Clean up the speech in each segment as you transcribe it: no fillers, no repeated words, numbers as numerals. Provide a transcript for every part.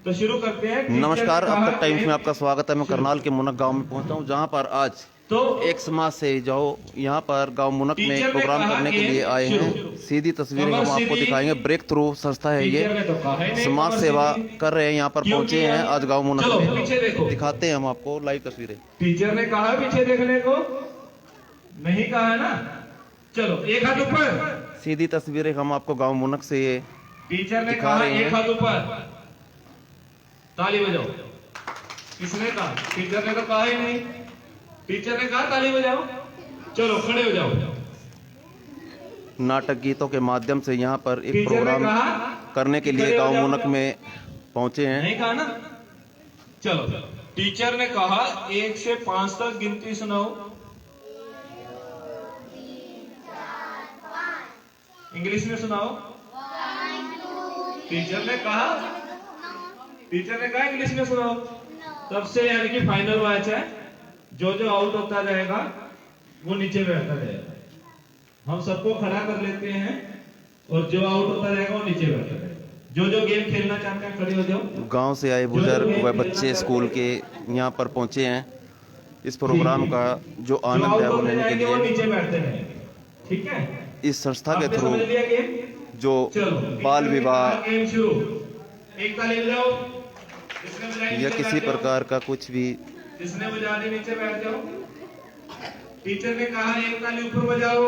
तो शुरू करते हैं। नमस्कार, अब तक टाइम्स में आपका स्वागत है। मैं करनाल के मुनक गांव में पहुंचा हूं, जहां पर आज तो एक समाज से जो यहां पर गांव मुनक में प्रोग्राम करने के लिए आए हैं। सीधी तस्वीरें हम आपको दिखाएंगे। ब्रेक थ्रू संस्था है ये, समाज सेवा कर रहे हैं। यहां पर पहुंचे हैं आज गांव मुनक में। दिखाते हैं हम आपको लाइव तस्वीरें। टीचर ने कहा पीछे देखने को, नहीं कहा है ना। चलो एक हाथ ऊपर। सीधी तस्वीरें हम आपको गांव मुनक से ये टीचर ने दिखा कहा रहे एक हैं। हाथ ऊपर, ताली बजाओ। किसने कहा? टीचर ने तो कहा ही नहीं। टीचर ने कहा ताली बजाओ। चलो खड़े हो जाओ। नाटक गीतों के माध्यम से यहाँ पर एक टीचर ने प्रोग्राम कहा करने के लिए गांव मुनक में पहुंचे हैं। नहीं कहा ना। चलो टीचर ने कहा 1 से 5 तक गिनती सुनाओ। इंग्लिश में सुनाओ। टीचर ने कहा इंग्लिश में सुनाओ। तब से यानी कि फाइनल मैच है। जो आउट होता जाएगा वो नीचे बैठता जाएगा। हम सबको खड़ा कर लेते हैं और जो आउट होता जाएगा वो नीचे बैठता जाएगा। जो गेम खेलना चाहते हैं खड़े हो जाओ। गांव से आए बुजुर्ग व बच्चे स्कूल के यहाँ पर पहुंचे हैं। इस प्रोग्राम का जो आनंद है वो लेने के लिए नीचे बैठते हैं। ठीक है। इस संस्था के थ्रू गेम जो बाल विवाह गेम शुरू। एक ताली बजाओ। या किसी प्रकार का कुछ भी, जिसने बजा दी नीचे बैठ जाओ। टीचर ने कहा एक ताली ऊपर बजाओ।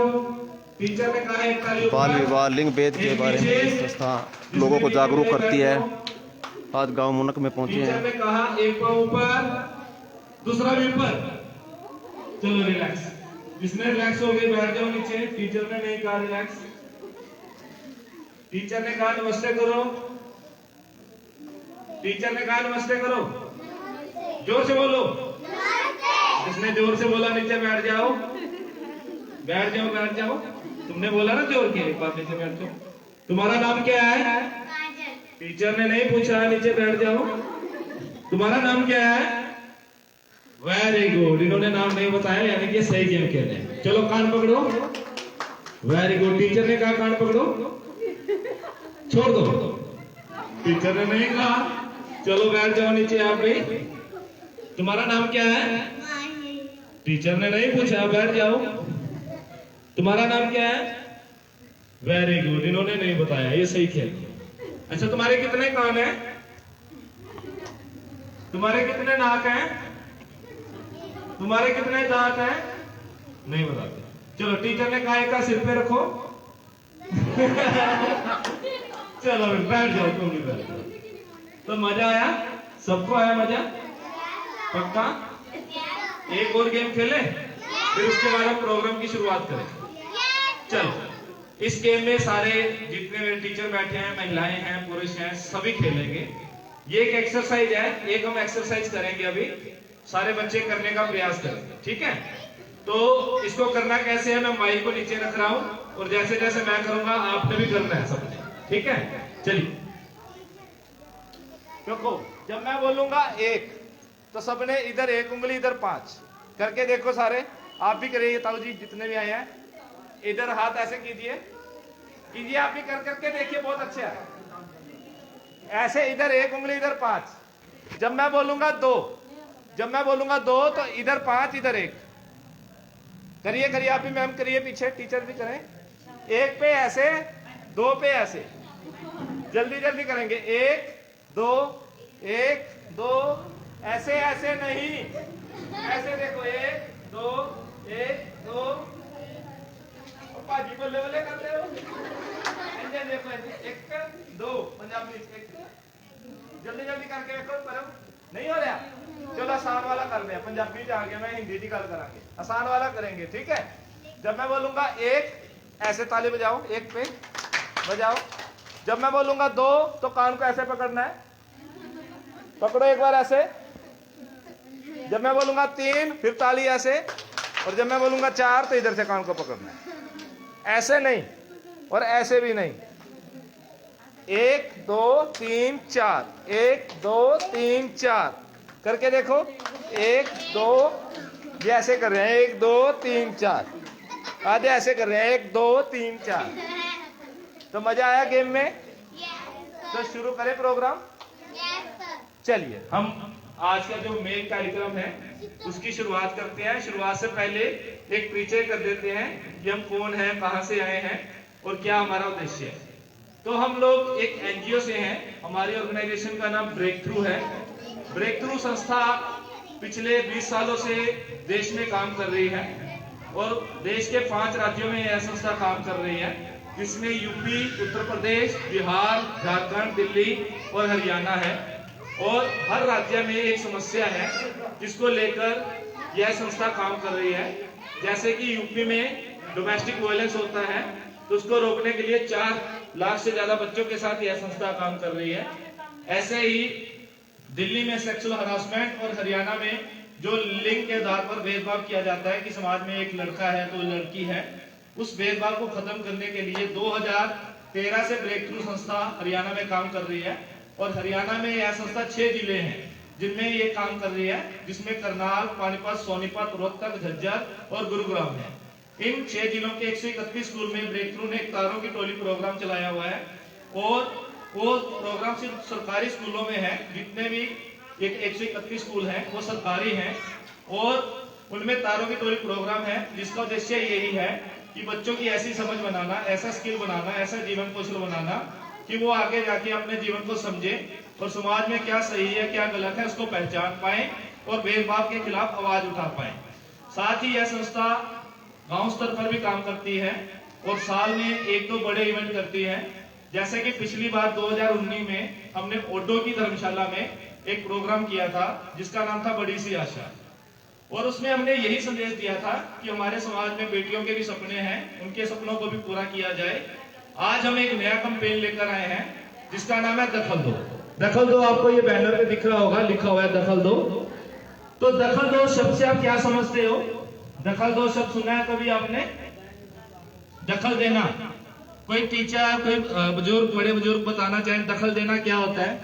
टीचर ने कहा एक ताली ऊपर। बाल विवाह लिंग भेद के बारे में इस संस्था लोगों को जागरूक करती है। आज गांव मुनक में पहुंचे टीचर हैं। ने कहा एक पाँव ऊपर, दूसरा भी ऊपर। चलो रिलैक्स। जिसने रिलैक्स हो गए बैठ जाओ नीचे। टीचर ने नहीं कहा रिलैक्स। टीचर ने कहा नमस्ते करो। टीचर ने कहा नमस्ते करो। जोर से बोलो। जिसने जोर से बोला नीचे बैठ जाओ। बैठ जाओ बैठ जाओ। तुमने बोला ना जोर के, एक बार नीचे बैठ जाओ। तुम्हारा नाम क्या है? टीचर ने नहीं पूछा, नीचे बैठ जाओ। तुम्हारा नाम क्या है? Very good. इन्होंने नाम नहीं बताया, यानी कि सही गेम खेल रहे हैं। चलो कान पकड़ो। Very good. टीचर ने कहा कान पकड़ो, छोड़ दो। टीचर ने नहीं कहा। चलो बैठ जाओ नीचे आप भी। तुम्हारा नाम क्या है? टीचर ने नहीं पूछा, बैठ जाओ। तुम्हारा नाम क्या है? Very good. इन्होंने नहीं बताया, ये सही खेल। अच्छा तुम्हारे कितने कान हैं? तुम्हारे कितने नाक हैं? तुम्हारे कितने दांत हैं? नहीं बताते। चलो टीचर ने कहा एक का सिर पे रखो। चलो बैठ जाओ, तुम भी बैठ जाओ। तो मजा आया? सबको आया मजा? पक्का? एक और गेम खेले, फिर उसके बाद हम प्रोग्राम की शुरुआत करें। चलो इस गेम में सारे जितने टीचर बैठे हैं, महिलाएं हैं, पुरुष हैं, सभी खेलेंगे। ये एक एक्सरसाइज है। एक हम एक्सरसाइज करेंगे अभी। सारे बच्चे करने का प्रयास करेंगे। ठीक है। तो इसको करना कैसे है? मैं माइक को नीचे रख रहा हूं और जैसे जैसे मैं करूंगा आपने भी करना है सबने। ठीक है। चलिए देखो, जब मैं बोलूंगा 1 तो सबने इधर 1 उंगली, इधर 5 करके देखो। सारे आप भी करिए। ताऊ जी जितने भी आए हैं, इधर हाथ ऐसे कीजिए। आप भी कर करके देखिए, बहुत अच्छा है। ऐसे इधर 1 उंगली, इधर 5। जब मैं बोलूंगा 2 तो इधर 5, इधर 1 करिए। आप भी मैम करिए, पीछे टीचर भी करें। 1 पे ऐसे, 2 पे ऐसे। जल्दी करेंगे। 1 2 1 2 ऐसे ऐसे नहीं, ऐसे देखो। 1 2 1 2। पाजी बल्ले बल्ले करते हो। देखो 1 2 पंजाबी 1। जल्दी करके देखो। पर नहीं हो रहा। चलो आसान वाला कर रहे हैं। पंजाबी से आगे मैं हिंदी की गल करांगे। आसान वाला करेंगे। ठीक है। जब मैं बोलूंगा 1 ऐसे ताली बजाओ। 1 पे बजाओ। जब मैं बोलूंगा 2 तो कान को ऐसे पकड़ना है। पकड़ो एक बार ऐसे। जब मैं बोलूंगा 3 फिर ताली ऐसे। और जब मैं बोलूंगा 4 तो इधर से कान को पकड़ना है। ऐसे नहीं और ऐसे भी नहीं। 1 2 3 4 1 2 3 4 करके देखो। 1 2 ये ऐसे कर रहे हैं। 1 2 3 4 आधे ऐसे कर रहे हैं। 1 2 3 4। तो मजा आया गेम में? तो शुरू करें प्रोग्राम। चलिए हम आज का जो मेन कार्यक्रम है उसकी शुरुआत करते हैं। शुरुआत से पहले एक परिचय कर देते हैं कि हम कौन हैं, कहां से आए हैं और क्या हमारा उद्देश्य है। तो हम लोग एक एनजीओ से हैं। हमारी ऑर्गेनाइजेशन का नाम ब्रेक थ्रू है। ब्रेक थ्रू संस्था पिछले 20 सालों से देश में काम कर रही है और देश के 5 राज्यों में यह संस्था काम कर रही है, जिसमें यूपी, उत्तर प्रदेश, बिहार, झारखंड, दिल्ली और हरियाणा है। और हर राज्य में एक समस्या है जिसको लेकर यह संस्था काम कर रही है। जैसे कि यूपी में डोमेस्टिक वायलेंस होता है तो उसको रोकने के लिए 4 लाख से ज्यादा बच्चों के साथ यह संस्था काम कर रही है। ऐसे ही दिल्ली में सेक्सुअल हरासमेंट और हरियाणा में जो लिंग के आधार पर भेदभाव किया जाता है कि समाज में एक लड़का है तो लड़की है, उस भेदभाव को खत्म करने के लिए 2013 से ब्रेक थ्रू संस्था हरियाणा में काम कर रही है। और हरियाणा में यह संस्था 6 जिले हैं जिनमें ये काम कर रही है, जिसमें करनाल, पानीपत, सोनीपत, रोहतक, झज्जर और गुरुग्राम है। इन 6 जिलों के 131 स्कूल में ब्रेक थ्रू ने एक तारों की टोली प्रोग्राम चलाया हुआ है और वो प्रोग्राम सिर्फ सरकारी स्कूलों में है। जितने भी एक 131 स्कूल हैं वो सरकारी हैं और उनमें तारों की टोली प्रोग्राम है, जिसका उद्देश्य यही है कि बच्चों की ऐसी समझ बनाना, ऐसा स्किल बनाना, ऐसा जीवन कौशल बनाना कि वो आगे जाके अपने जीवन को समझे और समाज में क्या सही है क्या गलत है उसको पहचान पाए और भेदभाव के खिलाफ आवाज उठा पाए। साथ ही यह संस्था गांव स्तर पर भी काम करती है और साल में 1-2 बड़े इवेंट करती है। जैसे कि पिछली बार 2019 में हमने ओडो की धर्मशाला में एक प्रोग्राम किया था जिसका नाम था बड़ी सी आशा, और उसमें हमने यही संदेश दिया था कि हमारे समाज में बेटियों के भी सपने हैं, उनके सपनों को भी पूरा किया जाए। आज हम एक नया कैंपेन लेकर आए हैं जिसका नाम है दखल दो। दखल दो, आपको ये बैनर पे दिख रहा होगा, लिखा हुआ है दखल दो। तो दखल दो शब्द से आप क्या समझते हो? दखल दो शब्द सुना है कभी आपने? दखल देना, कोई टीचर, कोई बुजुर्ग, बड़े बुजुर्ग बताना चाहें दखल देना क्या होता है?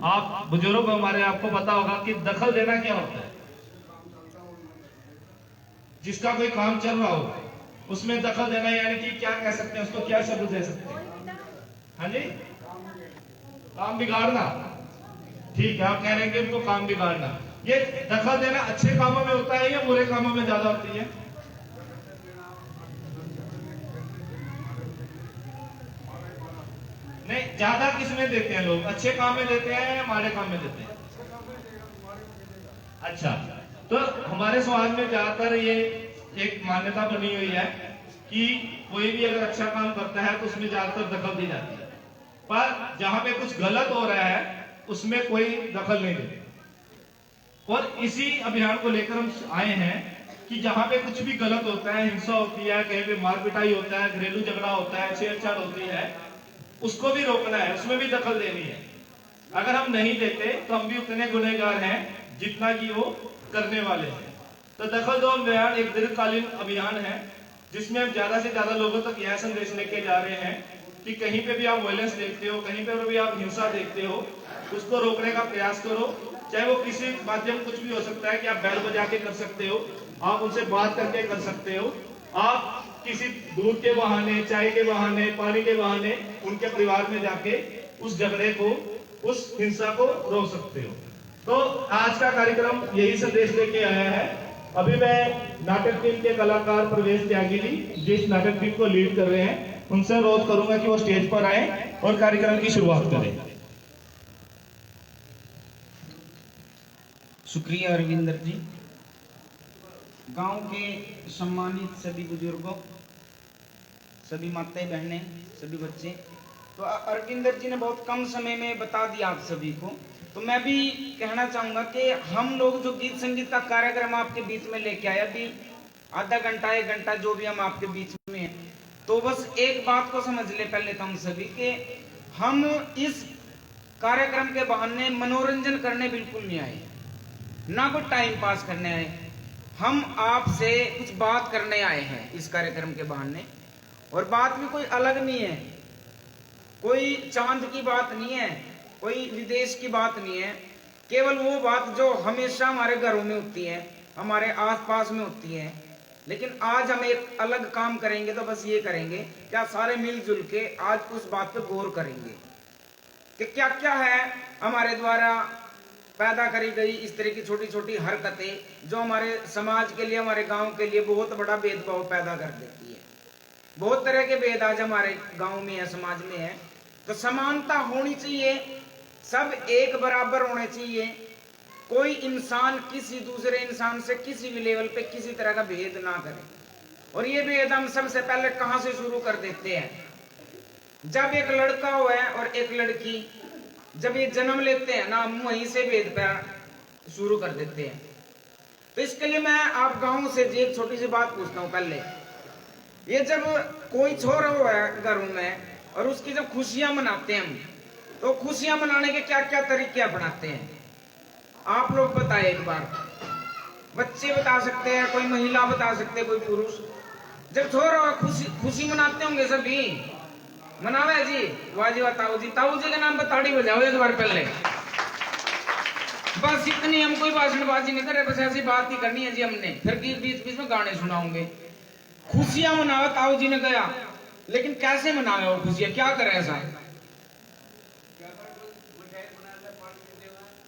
आप बुजुर्ग हमारे, आपको पता होगा कि दखल देना क्या होता है। जिसका कोई काम चल रहा हो उसमें दखल देना, यानी कि क्या कह सकते हैं उसको, क्या शब्द दे सकते हैं? हाँ जी, काम बिगाड़ना। ठीक है, आप कह रहे हैं कि उनको काम बिगाड़ना। ये दखल देना अच्छे कामों में होता है या बुरे कामों में ज्यादा होती है? नहीं, ज्यादा किसमें देते हैं लोग? अच्छे काम में देते हैं या माड़े काम में देते हैं? अच्छा, तो हमारे समाज में ज्यादातर ये एक मान्यता बनी हुई है कि कोई भी अगर अच्छा काम करता है तो उसमें ज्यादातर दखल दी जाती है, पर जहां पे कुछ गलत हो रहा है उसमें कोई दखल नहीं देते। और इसी अभियान को लेकर हम आए हैं कि जहां पे कुछ भी गलत होता है, हिंसा होती है, कहीं पे मार पिटाई होता है, घरेलू झगड़ा होता है, छेड़छाड़ होती है, उसको भी रोकना है, उसमें भी दखल देनी है। अगर हम नहीं देते तो हम भी उतने गुनहगार हैं जितना कि वो करने वाले हैं। तो दखल दो अभियान एक दीर्घकालीन अभियान है जिसमें हम ज्यादा से ज्यादा लोगों तक यह संदेश लेके जा रहे हैं कि कहीं पे भी आप वायलेंस देखते हो, कहीं पे भी आप हिंसा देखते हो, उसको रोकने का प्रयास करो। चाहे वो किसी माध्यम कुछ भी हो सकता है कि आप बैल बजा के कर सकते हो, आप उनसे बात करके कर सकते हो, आप किसी दूध के बहाने, चाय के बहाने, पानी के बहाने उनके परिवार में जाके उस झगड़े को, उस हिंसा को रोक सकते हो। तो आज का कार्यक्रम यही संदेश लेके आया है। अभी मैं नाटक टीम के कलाकार प्रवेश त्यागी जी, जिस नाटक टीम को लीड कर रहे हैं, उनसे अनुरोध करूंगा कि वो स्टेज पर आए और कार्यक्रम की शुरुआत करें। शुक्रिया अरविंदर जी। गांव के सम्मानित सभी बुजुर्गों, सभी माताएं बहनें, सभी बच्चे, तो अरविंदर जी ने बहुत कम समय में बता दिया आप सभी को। तो मैं भी कहना चाहूंगा कि हम लोग जो गीत संगीत का कार्यक्रम आपके बीच में लेके आए, अभी आधा घंटा 1 घंटा जो भी हम आपके बीच में हैं, तो बस एक बात को समझ ले पहले तो हम सभी कि हम इस कार्यक्रम के बहाने मनोरंजन करने बिल्कुल नहीं आए, ना कोई टाइम पास करने आए। हम आपसे कुछ बात करने आए हैं इस कार्यक्रम के बहाने, और बात भी कोई अलग नहीं है, कोई चांद की बात नहीं है, कोई विदेश की बात नहीं है, केवल वो बात जो हमेशा हमारे घरों में होती है, हमारे आसपास में होती है। लेकिन आज हम एक अलग काम करेंगे, तो बस ये करेंगे क्या सारे मिलजुल के आज उस बात पे गौर करेंगे। कि क्या क्या है हमारे द्वारा पैदा करी गई इस तरह की छोटी छोटी हरकतें जो हमारे समाज के लिए, हमारे गांव के लिए बहुत बड़ा भेदभाव पैदा कर देती है। बहुत तरह के भेद आज हमारे गांव में है, समाज में है। तो समानता होनी चाहिए, सब एक बराबर होने चाहिए। कोई इंसान किसी दूसरे इंसान से किसी भी लेवल पे किसी तरह का भेद ना करे। और ये भेद हम सबसे पहले कहां से शुरू कर देते हैं? जब एक लड़का हो है और एक लड़की जब ये जन्म लेते हैं ना, हम वहीं से भेद पैदा शुरू कर देते हैं। तो इसके लिए मैं आप गांव से एक छोटी सी बात पूछता हूं। पहले ये जब कोई छोरा हुआ है घर में और उसकी जब खुशियां मनाते हैं हम, तो खुशियां मनाने के क्या क्या तरीके अपनाते हैं आप लोग बताएं एक बार। बच्चे बता सकते हैं, कोई महिला बता सकते हैं, कोई पुरुष। जब छोरा खुशी मनाते होंगे सभी, मनावे जी, वाह जी वाह। ताऊ जी के नाम पर ताड़ी बजाओ एक बार पहले। बस इतनी, हम कोई भाषणबाजी नहीं कर रहे, बस ऐसी बात ही करनी है जी हमने। फिर बीच बीच में गाने सुनाओगे। खुशियां मनाओ ताऊ जी ने कहा, लेकिन कैसे मनावे वो खुशियां? क्या करे ऐसा?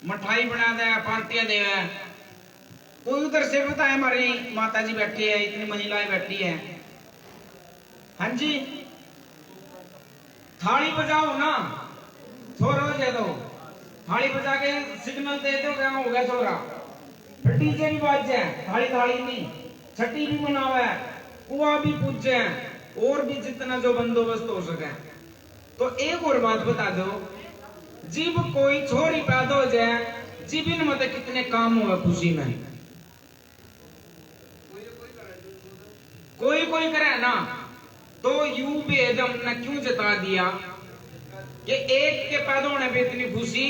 मिठाई बना दे, पार्टियां दे। कोई उधर से बताए, हमारी माता जी बैठी है, इतनी महिलाएं बैठी है। हाँ जी, थाली बजाओ ना, छोरो दे दो, थाली बजा के सिग्नल दे दो, क्या हो गया छोरा। फिर डीजे भी बाज जाए, थाली थाली नहीं, छठी भी मनावे, कुआ भी पूजे, और भी जितना जो बंदोबस्त हो सके। तो एक और बात बता दो, जब कोई छोरी पैदा हो जाए, जीवन में कितने काम हुए खुशी में? कोई कोई करे ना। तो यू भेद हमने क्यों जता दिया कि एक के पैदा होने पे इतनी खुशी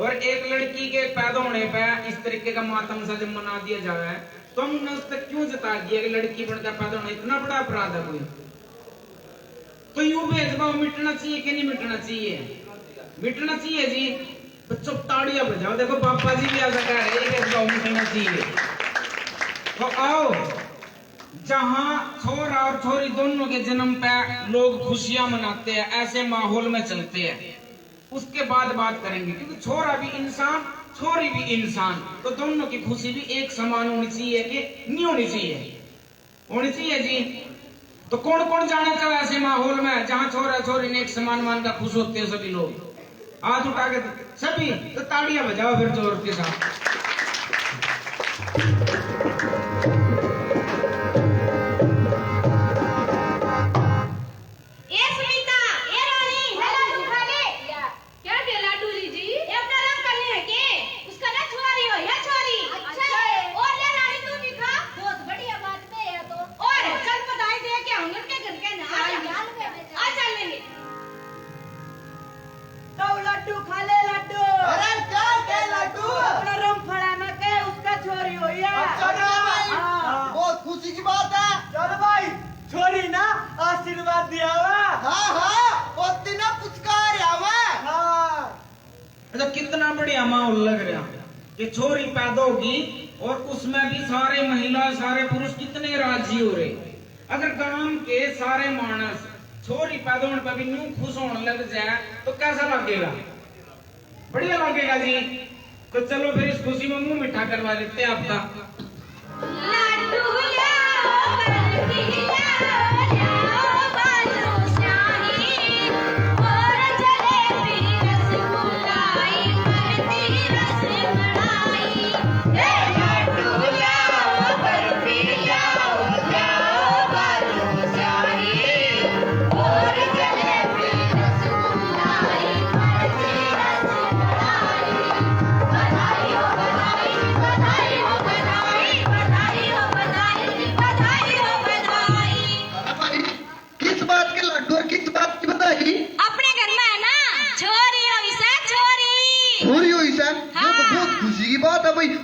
और एक लड़की के पैदा होने पे इस तरीके का मातम सा जब मना दिया जाए, तो हमने उस तक क्यों जता दिया कि लड़की बनकर पैदा होना इतना बड़ा अपराध है कोई? तो यू भेदभाव मिटना चाहिए कि नहीं मिटना चाहिए? मिटना चाहिए जी। बच्चों ताड़ियां बजाओ, देखो पापा जी भी ऐसा कह रहे हैं, भेदभाव मिटना चाहिए। तो आओ, जहां छोरा और छोरी दोनों के जन्म पे लोग खुशियां मनाते हैं, ऐसे माहौल में चलते हैं, उसके बाद बात करेंगे। क्योंकि छोरा भी इंसान, छोरी भी इंसान, तो दोनों की खुशी भी एक समान होनी चाहिए कि नहीं होनी चाहिए? होनी चाहिए जी। तो कौन कौन जाना चाहे ऐसे माहौल में जहां छोरा छोरी ने एक समान मानकर खुश होते हैं सभी लोग? हाथ उठा के सभी, तो ताड़ियां बजाओ फिर जोर के साथ। आशीर्वाद दिया हुआ। हाँ, वो तीना पुचकार अच्छा, कितना बढ़िया माहौल लग रहा कि छोरी पैदा होगी और उसमें भी सारे महिला सारे पुरुष कितने राजी हो रहे। अगर गांव के सारे मानस छोरी पैदा होने पर भी न्यू खुश होने लग जाए तो कैसा लगेगा? बढ़िया लगेगा जी। तो चलो फिर इस खुशी में मुंह मीठा करवा देते हैं आपका।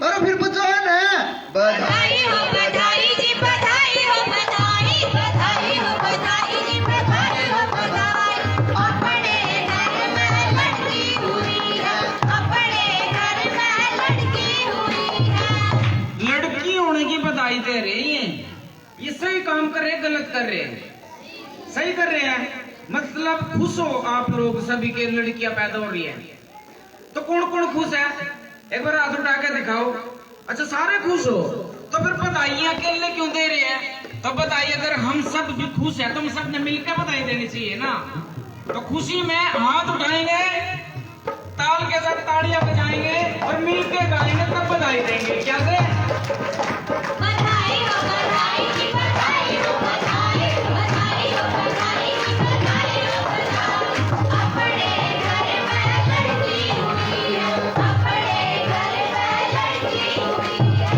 अरे फिर बजाओ ना। बधाई हो बधाई जी, बधाई हो बधाई, बधाई हो बधाई जी, बधाई हो बधाई। अपने घर में लड़की हुई है, अपने घर में लड़की हुई है। लड़की होने की बधाई दे रहे हैं। ये सही काम कर रहे हैं, गलत कर रहे हैं? सही कर रहे हैं। मतलब खुश हो आप लोग सभी के लड़कियां पैदा हो रही है, तो कौन कौन खुश है? एक बार हाथ उठा के दिखाओ। अच्छा सारे खुश हो, तो फिर बधाई अकेले क्यों दे रहे हैं? तो बधाई अगर हम सब भी खुश है तो हम सब ने मिलकर बधाई देनी चाहिए ना। तो खुशी में हाथ उठाएंगे, ताल के साथ ताड़ियां बजाएंगे और मिलकर गाएंगे, तब बधाई देंगे। क्या से? बधाई हो जी, बधाई हो, बधाई हो, बधाई हो, बधाई जी, बधाई हो, बधाई। अपने घर में लड़की हुई है, अपने घर में लड़की हुई है।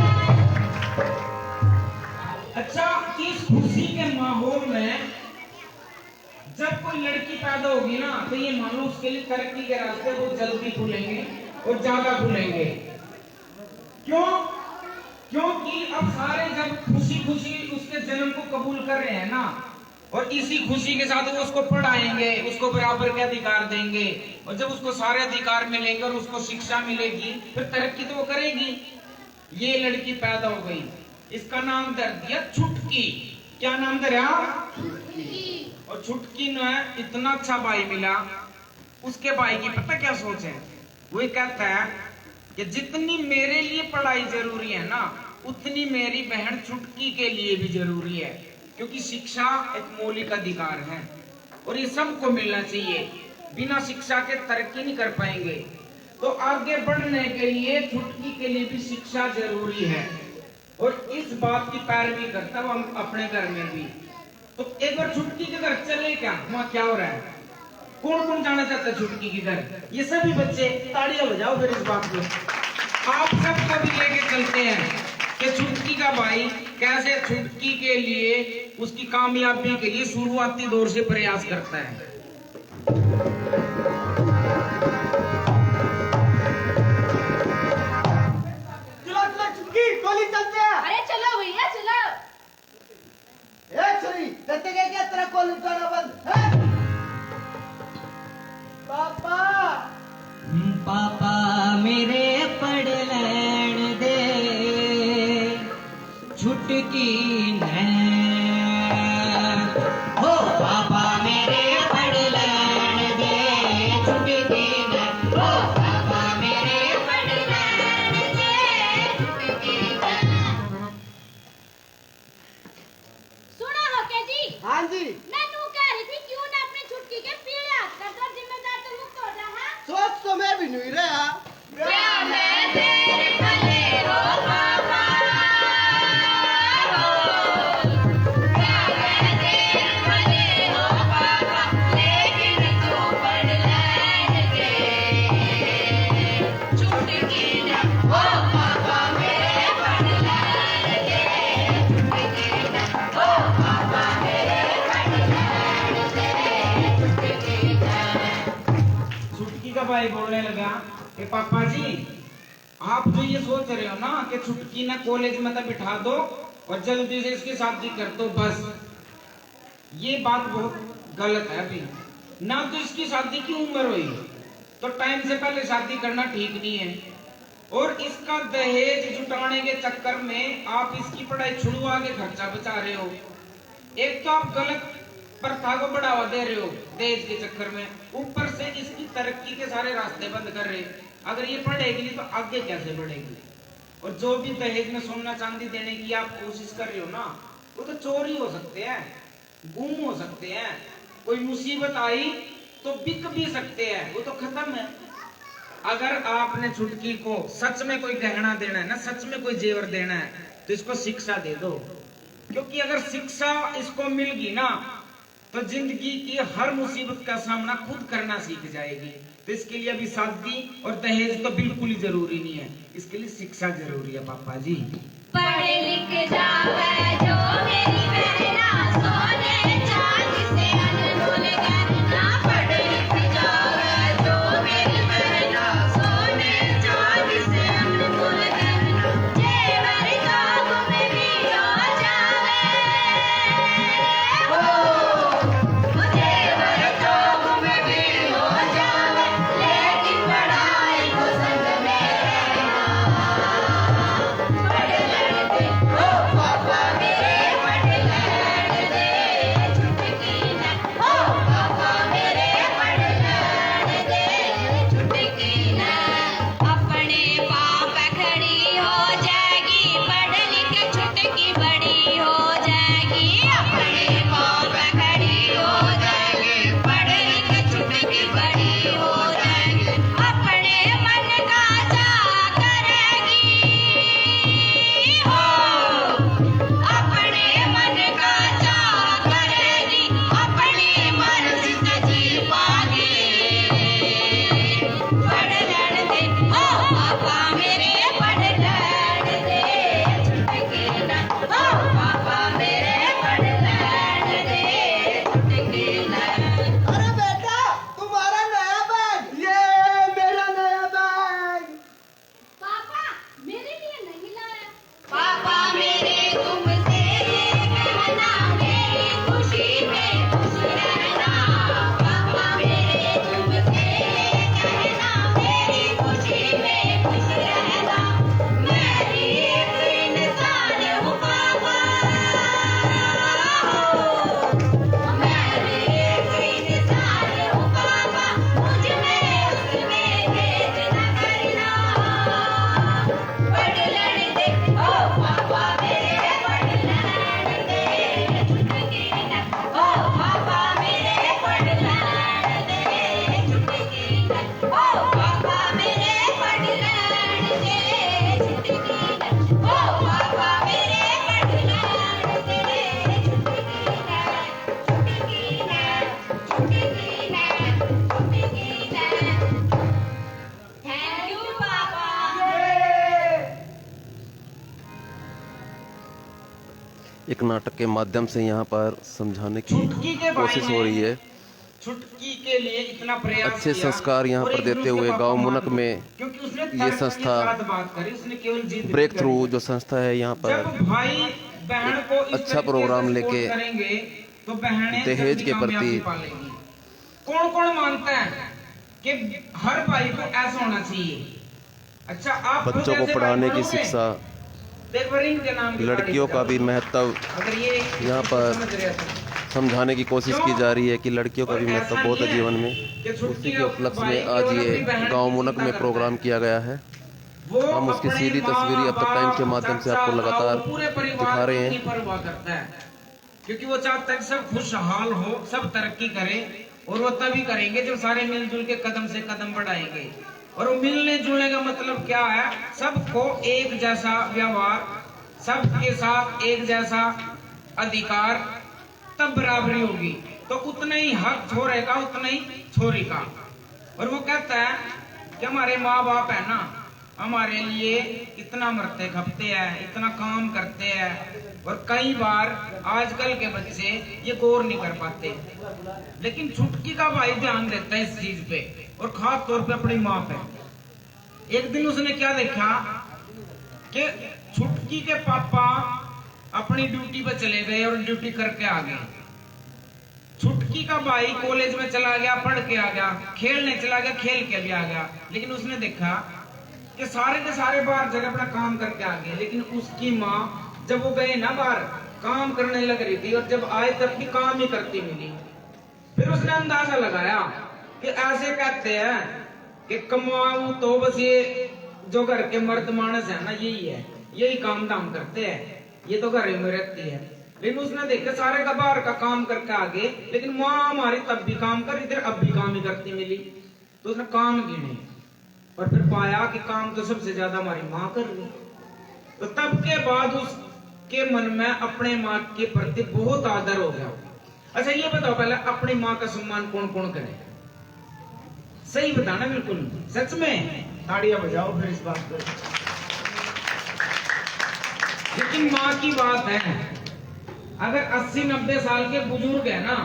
अच्छा, इस खुशी के माहौल में जब कोई लड़की पैदा होगी ना, तो ये मान लो उसके लिए तरक्की के रास्ते वो जल्दी खुलेंगे और ज्यादा खुलेंगे। क्यों? क्योंकि अब सारे जब खुशी खुशी उसके जन्म को कबूल कर रहे हैं ना, और इसी खुशी के साथ वो उसको पढ़ाएंगे, उसको बराबर के अधिकार देंगे, और जब उसको सारे अधिकार मिलेंगे और उसको शिक्षा मिलेगी, फिर तरक्की तो वो करेगी। ये लड़की पैदा हो गई, इसका नाम धर दिया छुटकी। क्या नाम धरा? और छुटकी ने इतना अच्छा भाई मिला, उसके भाई की पता क्या सोच है? वो कहता है कि जितनी मेरे लिए पढ़ाई जरूरी है ना, उतनी मेरी बहन छुटकी के लिए भी जरूरी है, क्योंकि शिक्षा एक मौलिक अधिकार है और ये सबको मिलना चाहिए। बिना शिक्षा के तरक्की नहीं कर पाएंगे। तो आगे बढ़ने के लिए छुटकी के लिए भी शिक्षा जरूरी है, और इस बात की पैरवी करता हूं हम अपने घर में भी। तो एक बार छुटकी के घर चले क्या, वहां क्या हो रहा है? कौन कौन जाना चाहता है छुटकी के घर? ये सभी बच्चे ताड़ियां बजाओ फिर इस बात को। आप सबको भी लेके चलते हैं कि छुटकी का भाई कैसे छुटकी के लिए, उसकी कामयाबी के लिए शुरुआती दौर से प्रयास करता है। चलो चलो चुटकी गोली चलते हैं। अरे चलो भैया चलो। ए छरी देते गए क्या तेरा कॉल उठाना बंद है? पापा पापा मेरे पढ़ लैण दे छुटकी ने, हो पापा मेरे पढ़ लैण दे छुटकी ने, हो पापा मेरे पढ़ लैण दे छुटकी ने। सुनो हो के जी, हाँ जी नन्नू कह रही थी क्यों ना अपनी छुटकी के पीछे हाथ कर दो, जिम्मेदार तो मुक्त हो जा। हाँ सोच तो मैं भी नहीं रहा। क्या मैं तेरे भले हो पापा, क्या मैं तेरे भले हो पापा, लेकिन तू पढ़ लैण दे छुटकी ने, ओ पापा मेरे पढ़ लैण दे छुटकी ने, ओ पापा मेरे पढ़ लैण दे छुटकी ने। छुटकी का भाई बोलने लगा कि पापा जी, आप जो ये सोच रहे हो ना कि छुटकी ना कॉलेज में तो बिठा दो और जल्दी से इसकी शादी कर दो बस, ये बात बहुत गलत है। अभी ना तो इसकी शादी की उम्र हुई, तो टाइम से पहले शादी करना ठीक नहीं है, और इसका दहेज जुटाने के चक्कर में आप इसकी पढ़ाई छुड़वा के खर्चा बचा रहे हो। एक तो आप गलत प्रथा को बढ़ावा दे रहे हो दहेज के चक्कर में, ऊपर से इसकी तरक्की के सारे रास्ते बंद कर रहे। अगर ये पढ़ेगी नहीं तो आगे कैसे बढ़ेगी? और जो भी दहेज में सोना चांदी देने की आप कोशिश कर रहे हो ना, वो तो चोरी हो सकते हैं, गुम हो सकते हैं, कोई मुसीबत आई तो बिक भी सकते हैं, वो तो खत्म है। अगर आपने छुटकी को सच में कोई गहना देना है ना, सच में कोई जेवर देना है, तो इसको शिक्षा दे दो, क्योंकि अगर शिक्षा इसको मिल गई ना, तो जिंदगी की हर मुसीबत का सामना खुद करना सीख जाएगी। तो इसके लिए अभी शादी और दहेज तो बिल्कुल ही जरूरी नहीं है, इसके लिए शिक्षा जरूरी है पापा जी। पढ़ लिख जावे जो मेरी बहना, सोने चांदी से अनमोल गहना। पढ़ लिख जावे जो मेरी बहना, सोने चांदी से अनमोल गहना। जेवर गाँव में भी हो जावे, जेवर गाँव में भी हो जावे, लेकिन पढ़ाई को संग में रहना। पढ़ लैण दे, ओ पापा मेरे पढ़ लैण एक नाटक के माध्यम से यहाँ पर समझाने की छुटकी के भाई कोशिश हो रही है। छुटकी के लिए इतना प्रयास अच्छे किया। संस्कार यहाँ और पर एक देते दूसरे हुए के गांव पापा मुनक मान में लो। क्योंकि उसने ये तर्क के संस्था साथ बात करी, उसने केवल जिद ब्रेक नहीं थ्रू करी। जो संस्था है यहाँ पर जब भाई बहन को इस अच्छा तरीके प्रोग्राम से लेके सपोर्ट करेंगे तो बहनें दहेज जल्दी के प्रति कामयाबी पालेंगी। कौन कौन मानता है कि हर भाई को ऐसा होना चाहिए? अच्छा, आप खुद बच्चों को ऐसे पढ़ाने भाई की बनोगे? शिक्षा, देखो रिंग के नाम की लड़कियों गाड़ी का भी बजाओ। महत्व अगर ये यहाँ पर समझ रहे थे। समझाने की कोशिश की जा रही है कि लड़कियों का भी महत्व बहुत है जीवन में। उसी के उपलक्ष्य में आज ये गांव मुनक में प्रोग्राम किया गया है। हम उसकी सीधी तस्वीरें अब तक टाइम के माध्यम से आपको लगातार दिखा रहे हैं। करता है क्योंकि वो चाहता है सब खुशहाल हो, सब तरक्की करें, और वो तभी करेंगे जब सारे मिलजुल के कदम से कदम बढ़ाएंगे। और वो मिलने जुलने का मतलब क्या है? सबको एक जैसा व्यवहार, सबके साथ एक जैसा अधिकार, तब बराबरी होगी। तो उतना ही हक छोरे का, उतना ही छोरी का। और वो कहता है कि हमारे माँ बाप है ना, हमारे लिए इतना मरते खपते हैं, इतना काम करते हैं, और कई बार आजकल के बच्चे ये गौर नहीं कर पाते। लेकिन छुटकी का भाई ध्यान देता है इस चीज पे, और खास तौर पे अपनी माँ पे। एक दिन उसने क्या देखा कि छुटकी के पापा अपनी ड्यूटी पे चले गए और ड्यूटी करके आ गए। छुटकी का भाई कॉलेज में चला गया, पढ़ के आ गया, खेलने चला गया, खेल के भी आ गया। लेकिन उसने देखा कि सारे के सारे बाहर जगह अपना काम करके आ गए, लेकिन उसकी माँ जब वो गए ना बाहर, काम करने लग रही थी, और जब आए तब भी काम ही करती मिली। फिर उसने अंदाजा लगाया कि ऐसे कहते हैं कि कमाऊं तो बस ये जो घर के मर्द मानस है ना, यही है, यही काम धाम करते हैं, ये तो घर में रहती है। लेकिन उसने देखा सारे का बाहर का काम करके आ गए, लेकिन माँ हमारी तब भी काम कर, इधर अब भी काम ही करती मिली। तो उसने काम गिने और फिर पाया कि काम तो सबसे ज्यादा हमारी माँ कर रही। तो तब के बाद उसके मन में अपने माँ के प्रति बहुत आदर हो गया। अच्छा ये बताओ पहले, अपनी माँ का सम्मान कौन कौन करे? सही बताना, बिल्कुल सच में ताड़ियां बजाओ फिर इस बात पर। लेकिन माँ की बात है, अगर 80-90 साल के बुजुर्ग है ना,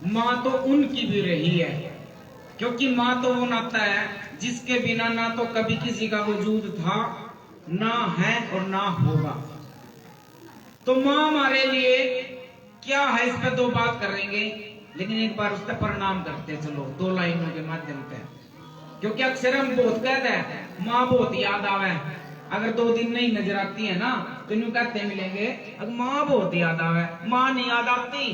माँ तो उनकी भी रही है। क्योंकि माँ तो वो नाता है जिसके बिना ना तो कभी किसी का वजूद था, ना है और ना होगा। तो माँ हमारे लिए क्या है, इस पर दो बात करेंगे, लेकिन एक बार उस पर प्रणाम करते चलो 2 लाइनों के माध्यम से। क्योंकि अक्सर हम बहुत कहते हैं माँ बहुत याद आवे, अगर 2 दिन नहीं नजर आती है ना तो यूं कहते मिलेंगे अब माँ बहुत याद आवे। माँ नहीं याद आती,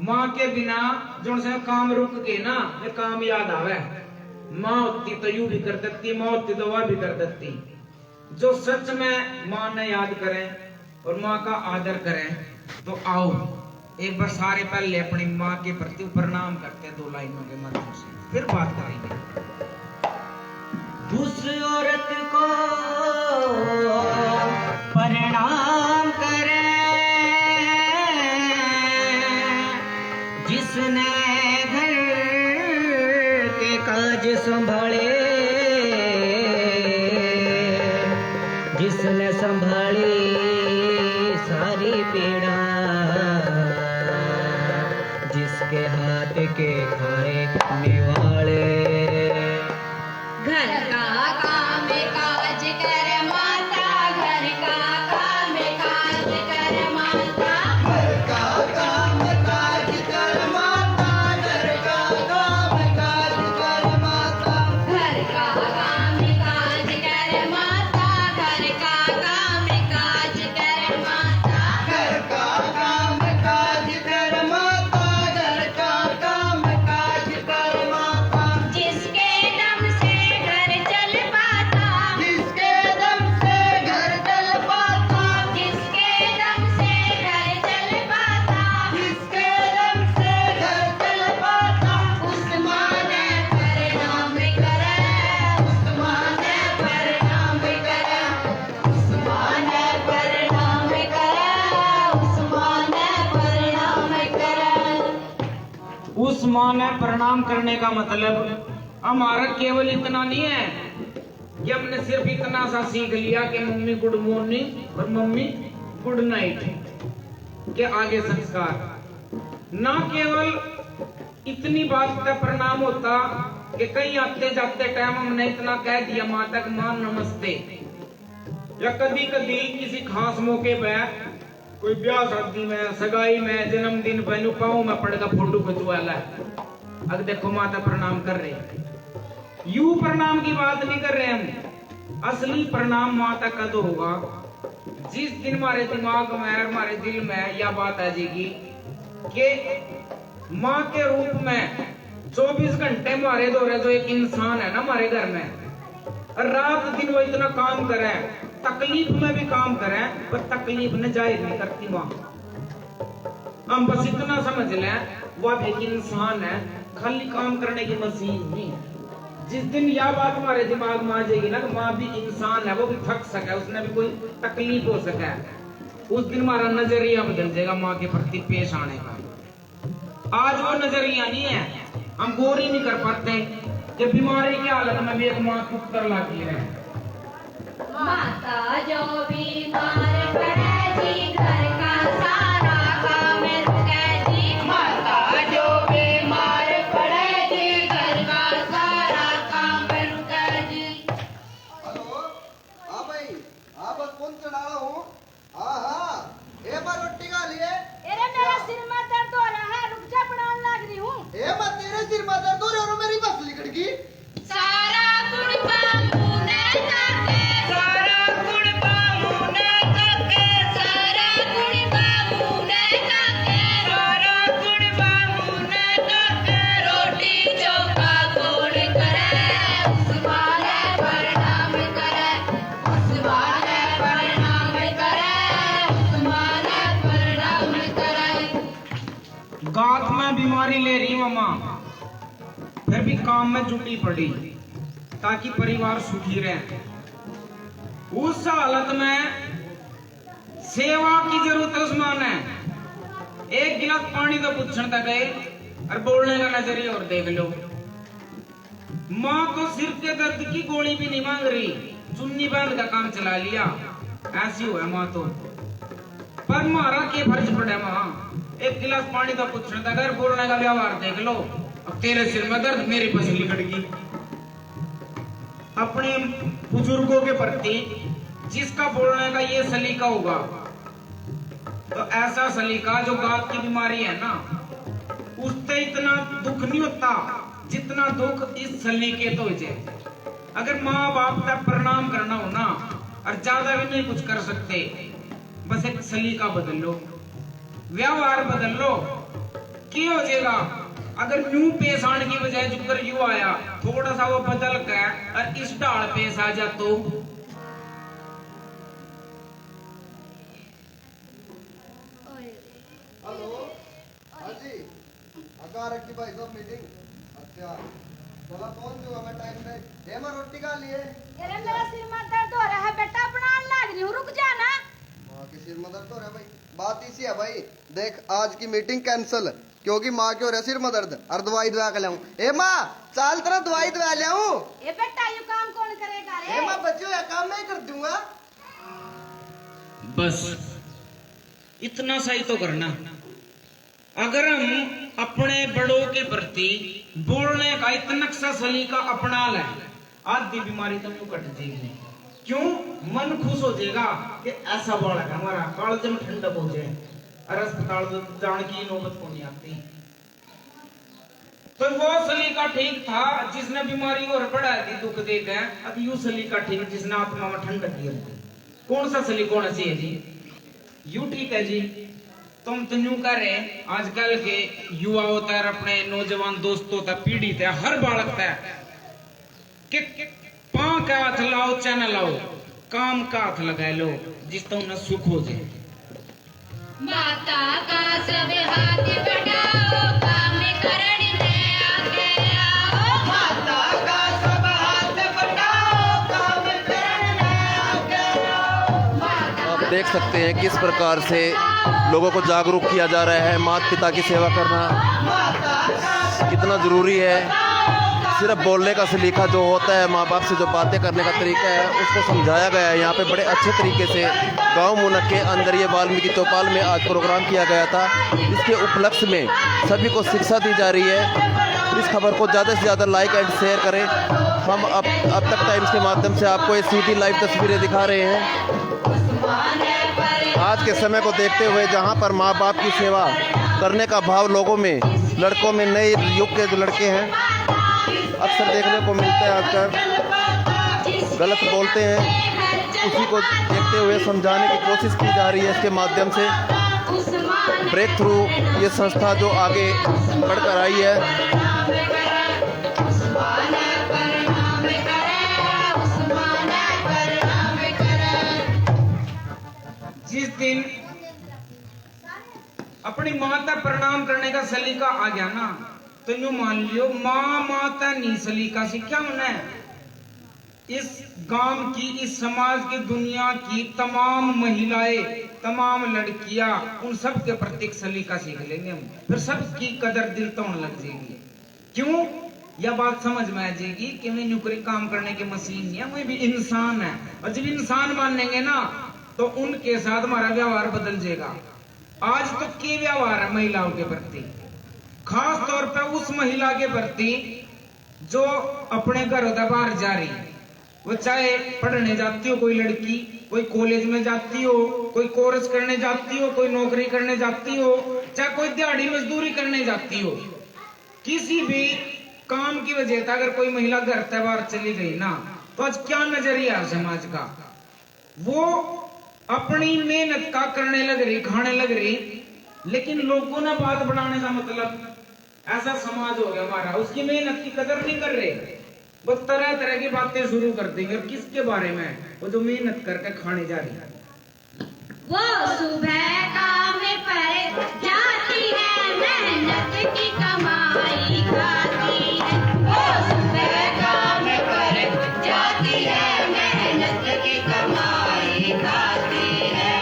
माँ के बिना जो से काम रुक गए ना, ये काम याद आवे। माँ होती तो यूं भी कर देती, माँ होती तो वह भी कर देती। जो सच में माँ ने याद करें और माँ का आदर करें, तो आओ एक बार सारे पहले अपनी माँ के प्रति प्रणाम करते 2 लाइनों के माध्यम से, फिर बात करेंगे। उस औरत को प्रणाम करें जिसने घर के काज संभाले, जिसने संभाली सारी पीड़ा, जिसके हाथ के खाए निवाले। घर का काम काज कर माता, घर का काम काज कर माता, घर का काम काज कर माता, घर का काम काज कर माता, घर का काम काज कर माता, घर का काम काज कर माता, घर का काम काज कर माता, घर का काम काज कर माता। जिसके दम से घर चल पाता, जिसके दम से घर चल पाता, जिसके दम से घर चल पाता, जिसके दम से घर चल पाता, उस माँ ने प्रणाम करे, उस माँ ने प्रणाम करे, उस माँ ने प्रणाम करे, उस माँ ने प्रणाम करे। उस माँ ने प्रणाम करने का मतलब हमारा केवल इतना नहीं है कि हमने सिर्फ इतना सा सीख लिया कि मम्मी गुड मॉर्निंग और मम्मी गुड नाइट। के आगे संस्कार। ना केवल इतनी बात का प्रणाम होता कि कहीं आते जाते टाइम हमने इतना कह दिया माता का मां नमस्ते, या कभी कभी किसी खास मौके पर कोई ब्याह शादी में, सगाई में, जन्मदिन पर पाऊं में पड़ेगा फोटो खिंचवाला है, अब देखो माता प्रणाम कर रहे हैं। यू प्रणाम की बात नहीं कर रहे हम, असली प्रणाम माता का तो होगा जिस दिन हमारे दिमाग में, हमारे दिल में यह बात आ जाएगी कि माँ के रूप में 24 घंटे हमारे दौरे जो एक इंसान है ना हमारे घर में, रात दिन वो इतना काम करे, तकलीफ में भी काम करे, पर तकलीफ न जाहिर नहीं करती माँ। हम बस इतना समझ लें वह एक इंसान है, खाली काम करने की मशीन नहीं है। जिस दिन यह बात हमारे दिमाग में आ जाएगी ना कि माँ भी इंसान है, वो भी थक सके, उसने भी कोई तकलीफ हो सके, उस दिन हमारा नजरिया बदल जाएगा माँ के प्रति पेश आने का। आज वो नजरिया नहीं है, हम गौर ही नहीं कर पाते कि बीमारी की हालत में भी एक माँ पुत्र लाती है। माता जो बीमार पड़े जी घर का सारा काम रुके जी। माता जो बीमार पड़े जी घर का सारा काम रुके जी। हेलो, हाँ भाई, हाँ बस फोन चढ़ा रहा हूँ। हाँ हाँ, ए बार रोटी खा लिए? अरे मेरा सिर में दर्द हो रहा है, रुक जा, बनाने लग रही हूँ। ए मैं तेरे सिर में दर्द हो रहा है और मेरी बस लिकड़ गई। सारा गुड़बा मुने काके, सारा गुड़बा मुने काके, सारा गुड़बा मुने काके, सारा गुड़बा मुने काके, रोटी चोखा कौन करे, उस वाले प्रणाम करे, उस वाले प्रणाम करे, उस वाले प्रणाम करे। गात में बीमारी ले रही मामा, फिर भी काम में जुटी पड़ी ताकि परिवार सुखी रहे। उस हालत में सेवा की जरूरत है उस्मान है। एक गिलास पानी तो पूछने तक गए और बोलने का नजरिया और देख लो। माँ तो सिर के दर्द की गोली भी नहीं मांग रही, चुन्नी बांध का काम चला लिया, ऐसी हुआ माँ तो। पर मारा के फर्ज पड़े माँ, एक गिलास पानी तो पूछने तक और बोलने का व्यवहार देख लो। अब तेरे सिर में दर्द, मेरी पसली लिकड़ गई। अपने बुजुर्गों के प्रति जिसका बोलने का ये सलीका होगा, तो ऐसा सलीका जो गात की बीमारी है ना, उससे इतना दुख नहीं होता जितना दुख इस सलीके तो हो। अगर माँ बाप का प्रणाम करना हो ना, और ज्यादा भी नहीं कुछ कर सकते, बस एक सलीका बदल लो, व्यवहार बदल लो, क्या हो जाएगा। अगर यूं पेश आने की बजाय जुकर यू आया, थोड़ा सा वो बदल गया और इस ढाल पेश आ जा तो हेलो, हाँ जी, अकार रखी भाई साहब मीटिंग। अच्छा, चला कौन जो हमें टाइम दे। ए मैं रोटी खा लिए? अरे मेरा सिर में दर्द हो रहा है बेटा, बनाने लग रही हूँ, रुक जा ना। माँ के सिर में दर्द हो रहा है भाई। बात इसी है भाई, देख आज की मीटिंग कैंसिल क्योंकि माँ के हो रहा है सिर में दर्द, और दवाई दवा के लाऊं। ए माँ चाल तरह दवाई दवा लाऊं। ए बेटा ये काम कौन करेगा रे? ए माँ बच्चों ये काम मैं ही कर दूंगा। बस इतना सा ही तो करना। अगर हम अपने बड़ों के प्रति बोलने का इतना सा सलीका अपना लें, आधी बीमारी तो यूं कट जाएगी। क्यों? मन खुश हो जाएगा कि ऐसा बालक है हमारा, कालजे में ठंडक हो जाए और अस्पताल जाने की नौबत को नहीं आती। तो वो सलीका ठीक था जिसने बीमारी और बढ़ा दी दुख देकर, अब यू सलीका ठीक जिसने आत्मा में ठंडक दी। कौन सा सलीका होना चाहिए जी? यू ठीक है जी। तुम तो यूं कर रहे, आजकल के युवाओं तक, अपने नौजवान दोस्तों तक, पीढ़ी तक, हर बालक तक पांव का हाथ लाओ चाहे न लाओ, काम का हाथ लगा लो जिससे उन्हें सुख हो जाए। माता का सब हाथ बढ़ाओ, काम करण में आगे आओ। माता का सब हाथ बढ़ाओ, काम करण में आगे आओ। आप देख सकते हैं किस प्रकार से लोगों को जागरूक किया जा रहा है। माता पिता की सेवा करना कितना ज़रूरी है। सिर्फ बोलने का सलीका जो होता है, माँ बाप से जो बातें करने का तरीका है, उसको समझाया गया है। यहाँ पे बड़े अच्छे तरीके से गांव मुनक के अंदर ये वाल्मीकि चौपाल में आज प्रोग्राम किया गया था। इसके उपलक्ष्य में सभी को शिक्षा दी जा रही है। इस खबर को ज़्यादा से ज़्यादा लाइक एंड शेयर करें। हम अब तक टाइम्स के माध्यम से आपको ये सीधी लाइव तस्वीरें दिखा रहे हैं। आज के समय को देखते हुए जहाँ पर माँ बाप की सेवा करने का भाव लोगों में, लड़कों में, नए युग के जो लड़के हैं अक्सर देखने को मिलता है, आजकल गलत बोलते हैं, उसी को देखते हुए समझाने की कोशिश की जा रही है। इसके माध्यम से ब्रेक थ्रू ये संस्था जो आगे बढ़कर आई है। जिस दिन अपनी माता प्रणाम करने का सलीका आ गया ना, तो यूं मान लियो माँ माता नहीं सलीका से क्या होना है। इस गांव की, इस समाज की, दुनिया की तमाम महिलाएं, तमाम लड़कियां, उन सब के प्रति सलीका सीख लेंगे हम, फिर सबकी कदर दिल तो होने लग जाएगी। क्यों? यह बात समझ में आ जाएगी कि मैं नुकरी काम करने की मशीन नहीं है, मैं भी इंसान है। और जब इंसान मानेंगे ना तो उनके साथ हमारा व्यवहार बदल जाएगा। आज तो क्या व्यवहार है महिलाओं के प्रति, खास तौर पर उस महिला के प्रति जो अपने घर से बाहर जा रही है। वो चाहे पढ़ने जाती हो, कोई लड़की, कोई कॉलेज में जाती हो, कोई कोर्स करने जाती हो, कोई नौकरी करने जाती हो, चाहे कोई दिहाड़ी मजदूरी करने जाती हो, किसी भी काम की वजह से अगर कोई महिला घर से बाहर चली गई ना, तो आज क्या नजरिया है समाज का। वो अपनी मेहनत का करने लग रही, खाने लग रही, लेकिन लोगों ने बात बढ़ाने का मतलब ऐसा समाज हो गया हमारा, उसकी मेहनत की कदर नहीं कर रहे, बस तरह तरह की बातें शुरू कर देंगे। और किसके बारे में? वो जो मेहनत करके खाने जा रही है। वो सुबह काम पर जाती है, मेहनत की कमाई खाती है। वो सुबह काम पर जाती है, मेहनत की कमाई खाती है।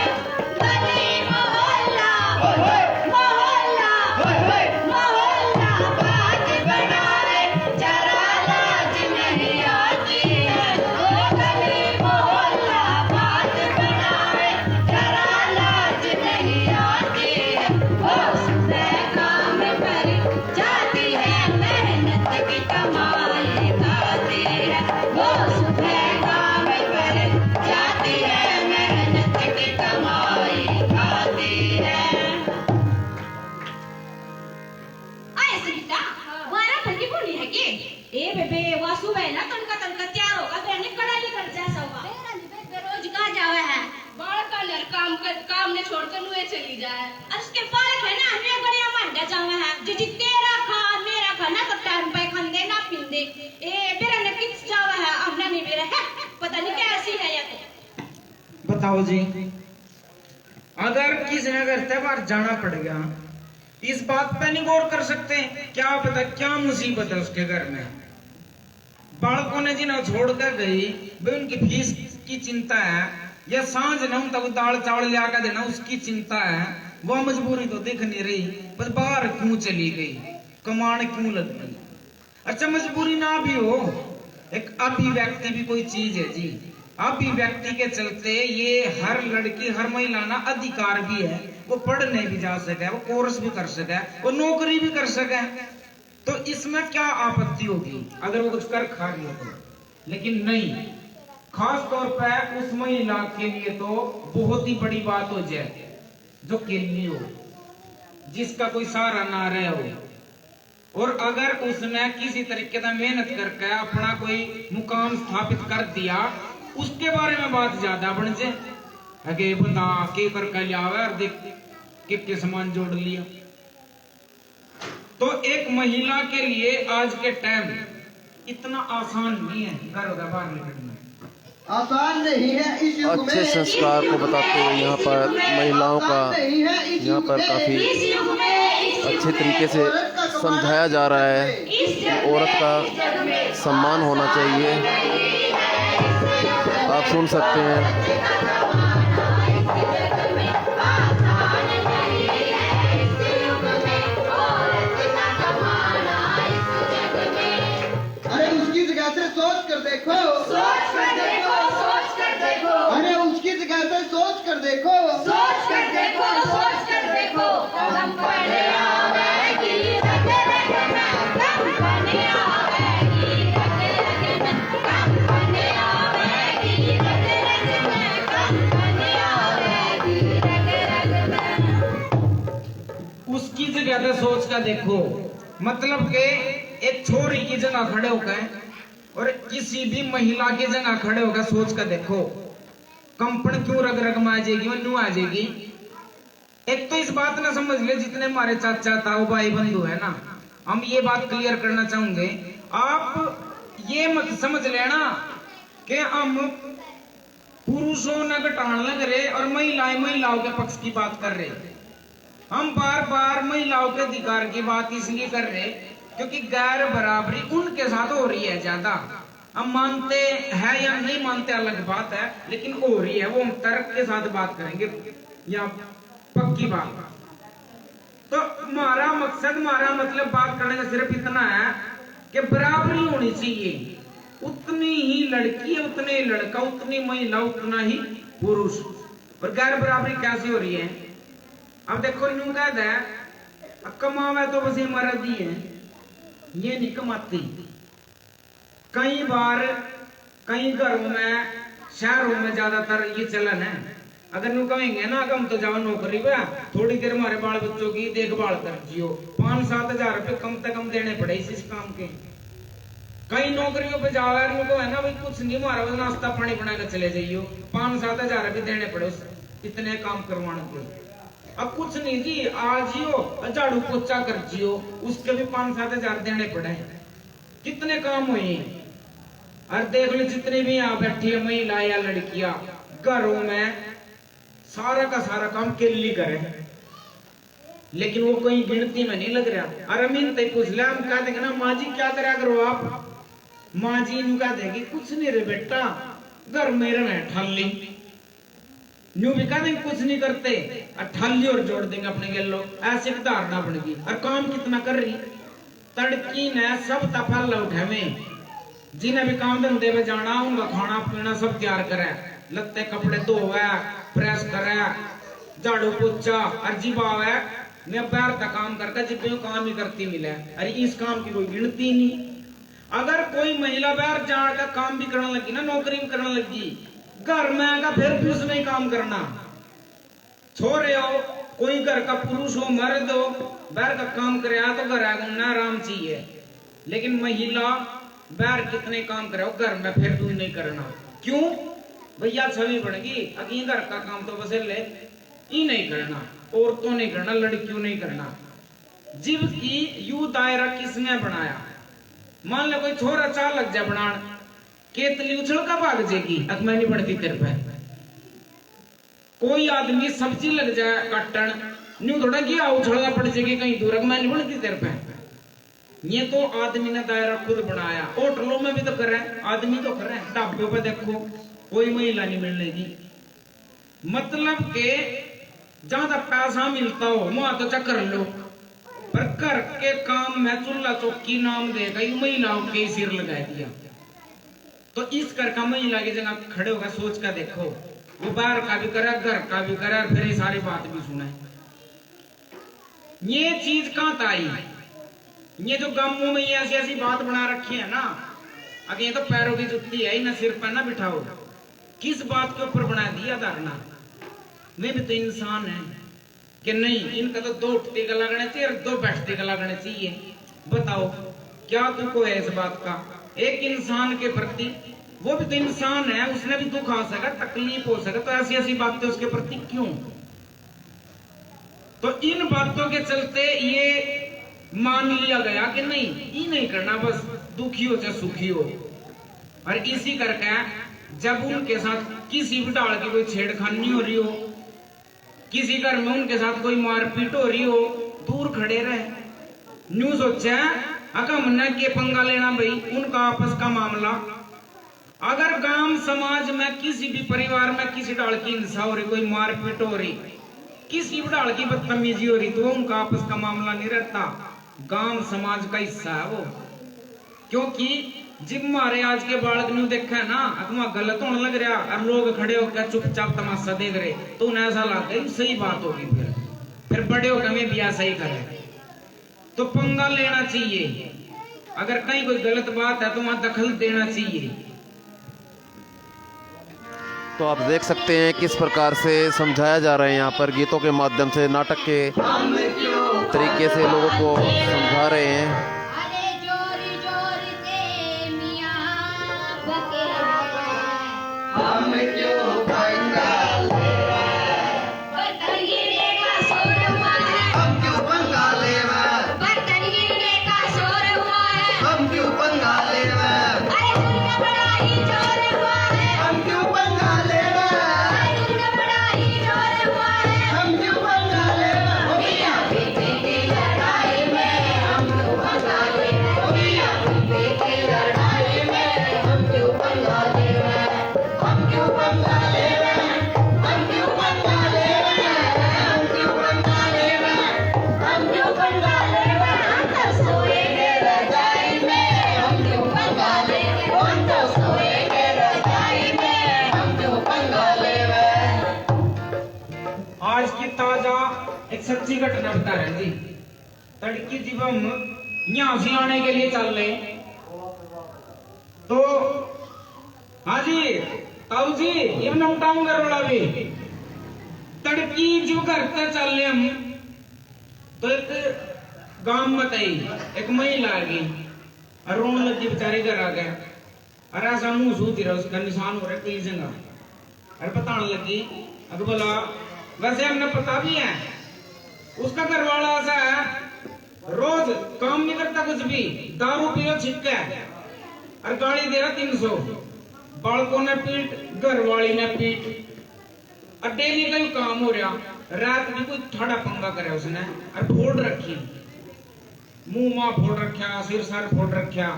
गली मोहल्ला मोहल्ला मोहल्ला बात बनाए, जरा लाज नहीं आती है। ओ गली मोहल्ला बात बनाए, जरा लाज नहीं आती है। वो सुबह काम पर जाती है, मेहनत की कमाई खाती है। वो सुबह काम पर जाती है, मेहनत की कमाई खाती है। आए सुनीता, वारा भरकी बोली है कि ए बेबे वासु है ना, तनका तनका तैयार होगा, बेने कड़ाई कर जैसा होगा। रोज कहाँ जावे है? बाल का लर काम ने छोड़कर नुए चली जाए। और उसके बालक है ना, हमें बढ़िया मंडा जावे है, जी तेरा खा मेरा खा ना, तो टाइम पे खंदे ना पिंदे। ए बेरा ने किस जावे है, हमने नहीं मेरा है, पता नहीं कैसी है ये तो। बताओ जी, अगर किसी ने घर से बाहर जाना पड़ गया, इस बात पे नहीं गौर कर सकते क्या पता क्या मुसीबत है उसके घर में। बालकों ने जिन्हें छोड़ कर गई, वे उनकी फीस की चिंता है, या सांझ न तब दाल चावल ले आकर देना उसकी चिंता है। वह मजबूरी तो दिख नहीं रही, पर बाहर क्यों चली गई, कमाने क्यों लग गई। अच्छा मजबूरी ना भी हो, एक अभिव्यक्ति भी कोई चीज है जी। अभिव्यक्ति के चलते ये हर लड़की, हर महिला ना अधिकार भी है, वो पढ़ने भी जा सके, वो कोर्स भी कर सके, वो नौकरी भी कर सके। तो इसमें क्या आपत्ति होगी अगर वो कुछ कर खा रही हो तो? लेकिन नहीं, खास तौर पर उस महिला के लिए तो बहुत ही बड़ी बात हो जाए जो केली हो, जिसका कोई सहारा ना रहे हो। और अगर उसने किसी तरीके से मेहनत करके अपना कोई मुकाम स्थापित कर दिया, उसके बारे में बात ज्यादा बन जाए, अगे बंदा के कर लिया और देख के सामान जोड़ लिया। तो एक महिला के लिए आज के टाइम इतना आसान नहीं है घर होता बाहर निकलना, आसान नहीं है इस युग में। अच्छे संस्कार को बताते हुए यहाँ पर महिलाओं का यहाँ पर काफ़ी अच्छे तरीके से समझाया जा रहा है कि औरत का सम्मान होना चाहिए। आप सुन सकते हैं। सोच का देखो, मतलब के एक छोरी की जगह खड़े होकर और किसी भी महिला की जगह खड़े होकर सोच का देखो, कंपन क्यों रग रग में आ जाएगी, वो न्यू आ जाएगी। एक तो इस बात ना समझ ले, जितने हमारे चाचा ताऊ भाई बंधु है ना, हम ये बात क्लियर करना चाहूंगे, आप ये मत समझ लेना कि हम पुरुषों न घटाने लग रहे और महिलाओं के पक्ष की बात कर रहे। हम बार बार महिलाओं के अधिकार की बात इसलिए कर रहे क्योंकि गैर बराबरी उनके साथ हो रही है ज्यादा। हम मानते हैं या नहीं मानते अलग बात है, लेकिन हो रही है, वो हम तर्क के साथ बात करेंगे या पक्की बात। तो हमारा मकसद, हमारा मतलब बात करने का सिर्फ इतना है कि बराबरी होनी चाहिए, उतनी ही लड़की उतने ही लड़का, उतनी महिला उतना ही पुरुष। और गैर बराबरी कैसी हो रही है? अब देखो यूं कहते हैं कमावे तो बस मर्द ही है, ये नहीं कमाती। कई बार कई घरों में, शहरों में ज्यादातर ये चलन है, अगर यूं कहेंगे ना कि हम तो जाओ नौकरी पे, थोड़ी देर हमारे बाल बच्चों की देखभाल कर जियो, 5-7 हजार रुपए कम से कम देने पड़े इस काम के। कई नौकरियों पे जाओ उनको है ना भाई कुछ नहीं, हमारा बस नाश्ता पानी बना कर चले जाइयो, 5-7 हजार रुपए देने पड़े इतने काम करवाने के। अब कुछ नहीं जी, आज जियो झाड़ू पोछा कर जियो, उसके भी 5-7 हजार देने पड़े। कितने काम हुए। और देख लो जितने भी यहाँ बैठी है महिला या लड़कियां, घरों में सारा का सारा काम केली करे, लेकिन वो कोई गिनती में नहीं लग रहा। और अमीन तक पूछ ले, हम कह देंगे ना माँ जी क्या करा करो आप, माँ जी यूं कह देगी कुछ नहीं रे बेटा, घर में रहे ठल्ली, यूं भी कह देंगे कुछ नहीं करते, और ठल्ली और जोड़ देंगे अपने गेलो, ऐसे की धारणा बन गई। और काम कितना कर रही, तड़की ने सब तफल उठावे, जिन्हें भी काम धंधे में जाना उनका खाना पीना सब तैयार करे, लत्ते कपड़े धोवे, प्रेस करे, झाड़ू पोछा और जिबावे, मैं पैर तक काम करता जितने काम ही करती मिले। अरे इस काम की कोई गिनती नहीं। अगर कोई महिला बाहर जाकर काम भी करने लगी ना, नौकरी भी करने लगी, घर में आएगा फिर भी उसने काम करना। छोरे हो, कोई घर का पुरुष हो, मर्द हो, बाहर का काम करे तो घर आएगा आराम चाहिए। लेकिन महिला बाहर कितने काम करे, घर में फिर भी नहीं करना। क्यों भैया? छवि बढ़ेगी, अभी घर का काम तो बस ले ही नहीं करना, औरतों नहीं करना, लड़कियों नहीं करना। जबकि यू दायरा किसने बनाया? मान लो कोई छोरा चाल लग जाए बनान, केतली उछल का भाग जाएगी, मैं नहीं बढ़ती तेरे पे। कोई आदमी सब्जी लग जाए काटन, न्यू थोड़ा क्या उछलना पड़ जाएगी कहीं दूर, मैं नहीं बढ़ती तेरे पे। ये तो आदमी ने दायरा खुद बनाया। होटलों में भी तो कर रहे हैं, आदमी तो कर रहे हैं। ढाबों पे देखो कोई महिला नहीं मिलेगी, मतलब के ज्यादा पैसा मिलता हो वहां तो चक्कर लो, पर घर के काम में चूल्हा चौकी नाम देगा महिलाओं के सिर लगा दिया। तो इस घर का महिला की जगह खड़े होकर सोच कर देखो, वो बाहर का भी करे, घर का भी करे, और फिर ये सारी बात भी सुने। ये चीज कहां आई? ये जो गांवों में ये ऐसी ऐसी बात बना रखी है ना, अगर ये तो पैरों की जुत्ती है, ना सिर पर ना बिठाओ। किस बात के ऊपर बना दिया धारणा? वे भी तो इंसान है कि नहीं, इनका तो 2 उठते गला लगने चाहिए और 2 बैठते गला लगने चाहिए। बताओ क्या तुमको है इस बात का? एक इंसान के प्रति, वो भी तो इंसान है, उसने भी दुख आ सका, तकलीफ हो सका, तो ऐसी ऐसी बातें उसके प्रति क्यों? तो इन बातों के चलते ये मान लिया गया कि नहीं, ये नहीं करना, बस दुखी हो चाहे सुखी हो। और इसी करके जब उनके साथ किसी भी डाल की कोई छेड़खानी हो रही हो, किसी घर में उनके साथ कोई मारपीट हो रही हो, दूर खड़े रहे। न्यूज सोचा अगर मन्ना के पंगा लेना भाई, उनका आपस का मामला। अगर गांव समाज में किसी भी परिवार में किसी डाल की हिंसा हो रही, कोई मारपीट हो रही, किसी भी डाल की बदतमीजी हो रही, तो उनका आपस का मामला नहीं रहता, गांव समाज का हिस्सा है वो। क्योंकि जब हमारे आज के बालक ने देखा है ना, अगवा गलत होने लग रहा और लोग खड़े होकर चुपचाप तमाशा देख रहे, तो उन्हें ऐसा लगता सही बात होगी, फिर बड़े होकर में भी ऐसा ही करे। तो पंगा लेना चाहिए, अगर कहीं कोई गलत बात है तो वहां दखल देना चाहिए। तो आप देख सकते हैं किस प्रकार से समझाया जा रहा है यहाँ पर गीतों के माध्यम से, नाटक के तरीके से लोगों को समझा रहे हैं। अरे जोर जोर से मियाँ बके हम क्यों पंगा ले बर्तन गिरने का शोर हुआ है, हम क्यों पंगा ले बर्तन गिरने का शोर हुआ है, हम क्यों पंगा ले अरे दुनिया बड़ा ही जोर हुआ है, हम क्यों पंगा ले अरे दुनिया बड़ा ही जोर हुआ है, हम क्यों पंगा ले मियाँ बीबी की लड़ाई में हम क्यों पंगा ले, मियाँ बीबी की लड़ाई में हम क्यों पंगा ले, हम क्यों पंगा ले हम क्यों पंगा ले हम क्यों पंगा ले हम क्यों पंगा ले, हम तो सोएंगे रजाई में, हम क्यों पंगा ले, हम तो सोएंगे रजाई में, हम क्यों पंगा ले। आज की ताजा एक सच्ची घटना बता रहे हैं जी। तड़की जब हम यहाँ से आने के लिए चल रहे तो हाँ जी ताऊ जी ये नमटाऊं गरोड़ा भी तड़की जो घर तक चल रहे हम तो एक गांव में तई एक महिला आ गई और रोने लगी बेचारी घर आ गया और ऐसा मुंह सूझ रहा उसका निशान हो रहा है कई जगह और बताने लगी अगर बोला वैसे हमने पता भी है उसका घर वाला ऐसा है रोज काम नहीं करता कुछ भी दारू पियो छिपके और गाड़ी दे रहा 300 बालकों ने पीट घर वाली ने पीट और डेली का ही काम हो रहा रात में कोई ठाड़ा पंगा करे उसने और फोड़ रखी मुंह मां फोड़ रखा सिर सर फोड़ रखा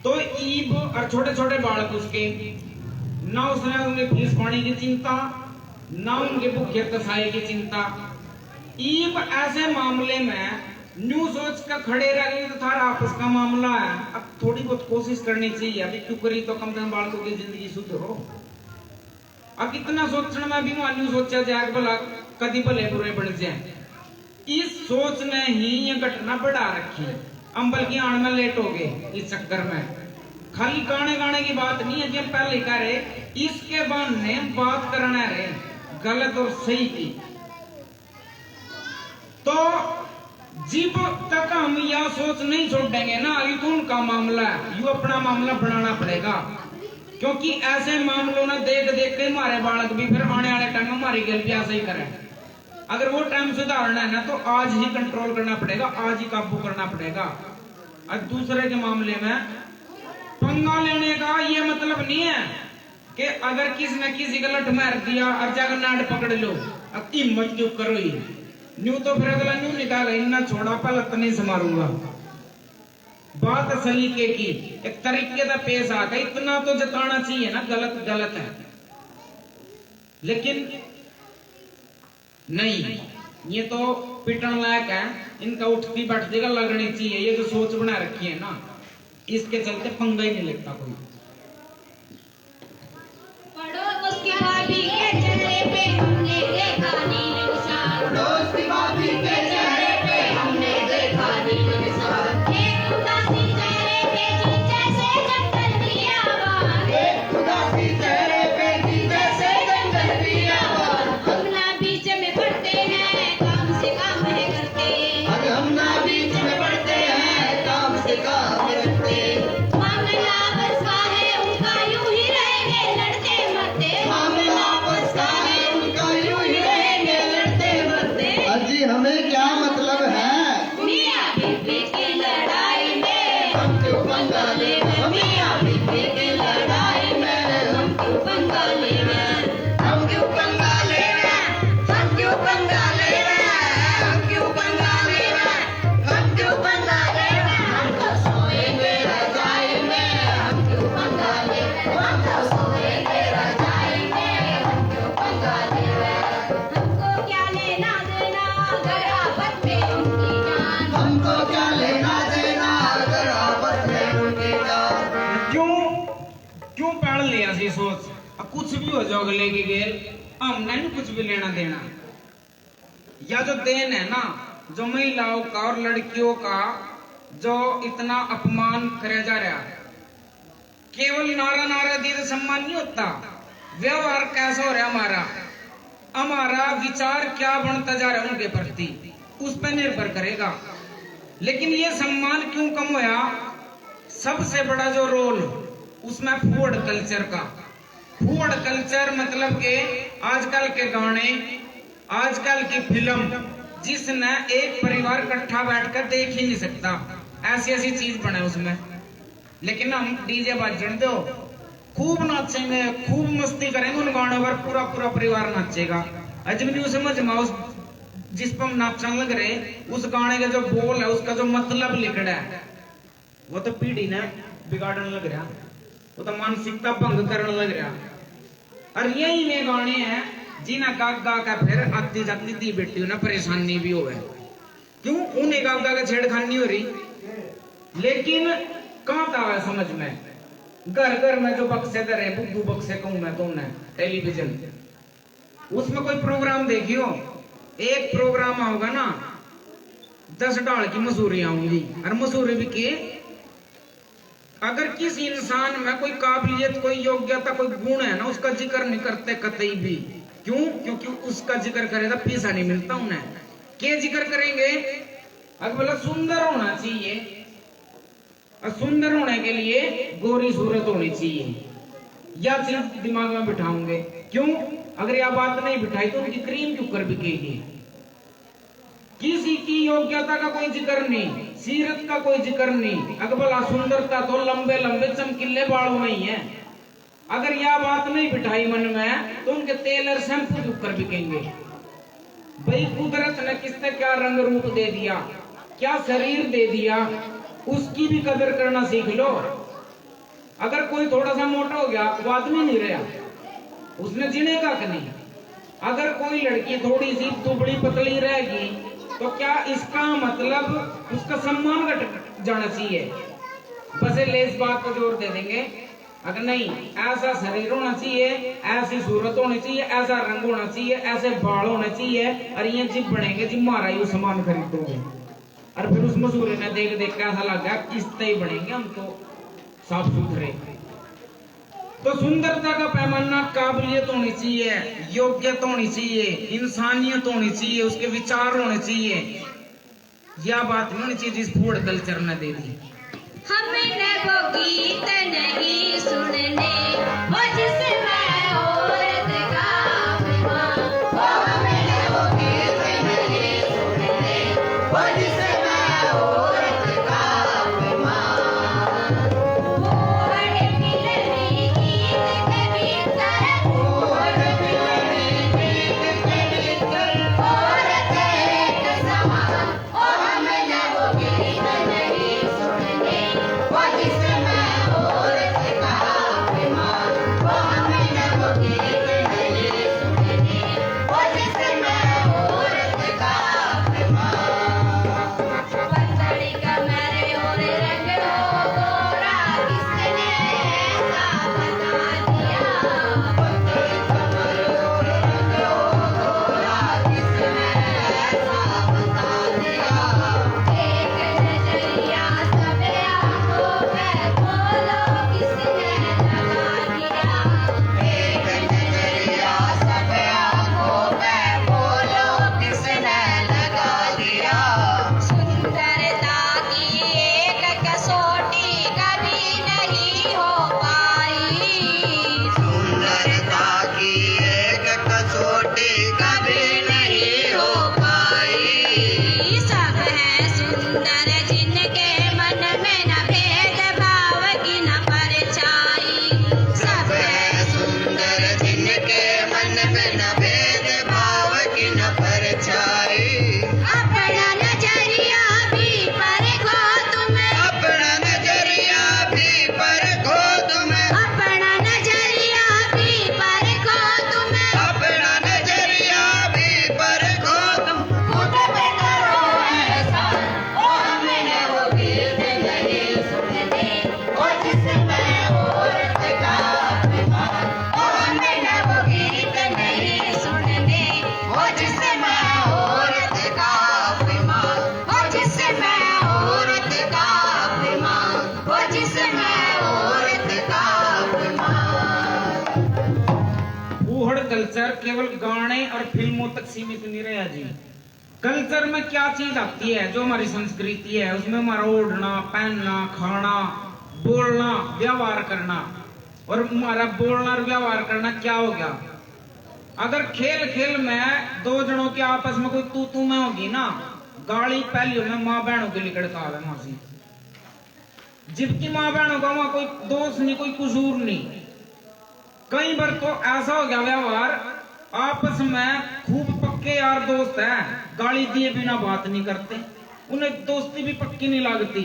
तो ईब और छोटे छोटे बालक उसके ना उसने उनके फीस पानी की चिंता ना उनके भूखे तसाए की चिंता ईब ऐसे मामले में न्यू सोच कर खड़े रह गए तो थारा आपस का मामला है अब थोड़ी बहुत कोशिश करनी चाहिए अभी क्यों करी तो कम से कम बालकों की जिंदगी शुद्ध हो अब कितना सोचने में भी न्यू सोचा जाए भला कभी भले बुरे बन जाए इस सोच ने ही ये घटना बढ़ा रखी हम बल्कि आने में लेट हो गए इस चक्कर में खाली गाने गाने की बात नहीं है जब पहले कह रहे इसके बहाने बात करना रहे गलत और सही की तो जब तक हम यह सोच नहीं छोड़ेंगे ना ये तो उनका मामला है यू अपना मामला बनाना पड़ेगा क्योंकि ऐसे मामलों ने देख देख के हमारे बालक भी फिर आने वाले टाइम में हमारी गल भी ऐसे ही करें अगर वो टाइम सुधारना है ना तो आज ही कंट्रोल करना पड़ेगा आज ही काबू करना पड़ेगा और दूसरे के मामले में पंगा लेने का ये मतलब नहीं है कि अगर किसी ने किसी का लठ मार दिया और जाकर नाट पकड़ लो अब हिम्मत क्यों करो ही न्यू तो फिर अगला न्यू निकाल इतना छोड़ा पल नहीं संभालूंगा बात सलीके की एक तरीके का पेश आ गया इतना तो जताना चाहिए ना गलत गलत है लेकिन नहीं ये तो पिटन लायक है इनका उठती बैठती का लगनी चाहिए ये जो सोच बना रखी है ना इसके चलते पंगा ही नहीं लगता कोई पढ़ो उसकी भाभी के चेहरे पे हमने देखा नील निशान, पड़ोस की भाभी के चेहरे पे हमने देखा नील निशान, एक उदासी चेहरे पे जी जैसे जंगल की आवाज़, एक उदासी चेहरे पे थी जैसे जंगल की आवाज़ हम ना बीच में पड़ते हैं काम से काम है करते, अब हम ना बीच में पड़ते हैं काम से काम रखते मामला बस का है उनका यूं ही रहेंगे लड़ते मरते, मामला बस का है उनका यूं ही रहेंगे लड़ते मरते अजी हमें क्या मतलब है मियाँ बीबी की लड़ाई में हम क्यों पंगा ले मियाँ बीबी की लड़ाई में हम क्यों पंगा ले हम क्यों पंगा ले हम क्यों पंगा ले हम क्यों पंगा ले हम क्यों पंगा ले हम तो सोएंगे रजाई में हम क्यों पंगा ले हम तो सोएंगे रजाई में हम क्यों पंगा ले हमको क्या लेना देना अगर आफत में उनकी जान हमको क्या लेना देना अगर आपस में उनकी जान क्यों क्यों पढ़ लिया सी सोच अब कुछ भी हो जाओगे लेके गेल हमने नहीं कुछ भी लेना देना या जो देन है ना जो महिलाओं का और लड़कियों का जो इतना अपमान करे जा रहा है केवल नारा नारा दी तो सम्मान नहीं होता व्यवहार कैसा हो रहा है हमारा हमारा विचार क्या बनता जा रहा है उनके प्रति उस पर निर्भर करेगा। लेकिन ये सम्मान क्यों कम होया? सबसे बड़ा जो रोल उसमें फूड कल्चर का। फूड कल्चर मतलब के आजकल के गाने, आजकल की फिल्म, जिसने एक परिवार इकट्ठा बैठकर देख ही नहीं सकता, ऐसी ऐसी चीज बने उसमें। लेकिन हम डीजे बजने दो, खूब नाचेंगे, खूब मस्ती करेंगे उन गानों पर, पूरा पूरा परिवार नाचेगा। अजमनी समझ में उस जिस पर हम नाचने लग रहे, उस गाने के जो बोल है, उसका जो मतलब लिखड़ा है, वो तो पीढ़ी ने बिगाड़ने लग रहा, वो तो मानसिकता भंग करने लग रहा। और यही में गाने हैं जिन्हें गा गा का फिर आती जाती दी बेटी उन्हें परेशानी भी हो। क्यों? उन्हें गा गा के छेड़खानी हो रही। लेकिन कहाँ था है समझ में? घर घर में जो बक्से दे रहे, बुद्धू बक्से कहूं मैं तो उन्हें टेलीविजन, उसमें कोई प्रोग्राम देखियो, एक प्रोग्राम होगा ना 10 डाल की मसूरी आऊंगी। और मसूरी भी की, अगर किसी इंसान में कोई काबिलियत, कोई योग्यता, कोई गुण है ना, उसका जिक्र नहीं करते कतई भी। क्यों? क्योंकि उसका जिक्र करे तो पैसा नहीं मिलता उन्हें। क्या जिक्र करेंगे? अगर बोला सुंदर होना चाहिए, और सुंदर होने के लिए गोरी सूरत होनी चाहिए, या चीज दिमाग में बिठाओगे। क्यों? अगर यह बात नहीं बिठाई तो उनकी क्रीम क्यों कर बिकेगी? किसी की योग्यता का कोई जिक्र नहीं, सीरत का कोई जिक्र नहीं। अकबला सुंदरता तो लंबे लंबे चमकीले बालों में ही है। अगर यह बात नहीं बिठाई मन में तो उनके तेल और शैम्पू क्यों कर बिकेंगे? भाई कुदरत ने किसने क्या रंग रूप दे दिया, क्या शरीर दे दिया, उसकी भी कदर करना सीख लो। अगर कोई थोड़ा सा मोटा हो गया, वो आदमी नहीं रहा, उसने जीनेगा कि नहीं? अगर कोई लड़की थोड़ी सी दुबली पतली रहेगी तो क्या इसका मतलब उसका सम्मान घट जाना चाहिए? बस लेस बात को जोर दे देंगे। अगर नहीं, ऐसा शरीर होना चाहिए, ऐसी सूरत होनी चाहिए, ऐसा रंग होना चाहिए, ऐसे बाल होने चाहिए, और ये जिप बनेंगे जिम मारा यू सामान खरीदोगे। और फिर उस मसूरे ने देख देख के ऐसा लगा किस्ते ही बनेंगे हम तो साफ सुथरे। तो सुंदरता का पैमाना काबिलियत होनी चाहिए, योग्यता होनी चाहिए, इंसानियत होनी चाहिए, उसके विचार होने चाहिए। यह बात नहीं होनी चाहिए जिस फूड कल्चर ने दे दी। हमने वो गीत नहीं सुनने, वो जिसमें औरत का अभिमान, वो हमने वो गीत नहीं सुनने, वो जिसमें औरत का अभिमान। वो हर मिलनी गीत के भीतर, वो हर मिलनी गीत के भीतर, औरत एक समान, वो हमने वो गीत नहीं सुनने, वो जिसमें औरत का अभिमान, वो हमने वो गीत नहीं सुनने, वो जिसमें औरत का अभिमान। पतली कमर और रंग हो गोरा, किसने ऐसा बता दिया? पतली कमर और रंग हो गोरा, किसने ऐसा बता दिया? एक नजरिया सब आंखों पे बोलो, किसने लगा दिया? एक नजरिया सब आंखों पे बोलो, किसने लगा दिया? सुंदरता की एक कसौटी कभी नहीं हो पाई, सुंदरता की एक कसौटी कभी नहीं हो पाई। सब है सुंदर जिनके मन में न भेदभाव की न परछाई, सब है सुंदर जिनके मन में न भेदभाव की न परछाई। अपना नजरिया भी परखो तुम, अपना नजरिया भी परखो तुम, अपना नजरिया भी परखो तुम, अपना नजरिया भी परखो तुम। खुद पे करो एहसान, ओ हमने वो गीत नहीं सुनने, ओ जिसमें औरत का अभिमान, ओ हमने वो गीत नहीं सुनने, ओ जिसमें औरत का अभिमान, ओ जिसमें औरत का अभिमान, ओ जिसमें औरत का अभिमान। फूड कल्चर केवल गाने और फिल्मों तक सीमित नहीं रहा जी। कल्चर में क्या चीज आती है, जो हमारी संस्कृति है उसमें हमारा ओढ़ना, पहनना, खाना, बोलना, व्यवहार करना। और हमारा बोलना और व्यवहार करना क्या हो गया? अगर खेल खेल में दो जनों के आपस में कोई तू में होगी ना, गाली पहली में माँ बहनों के लिए कड़का है मासी, जबकि माँ बहनों का वहां कोई दोष नहीं, कोई कसूर नहीं। कई बार तो ऐसा हो गया व्यवहार, आपस में खूब पक्के यार दोस्त हैं, गाली दिए बिना बात नहीं करते, उन्हें दोस्ती भी पक्की नहीं लगती।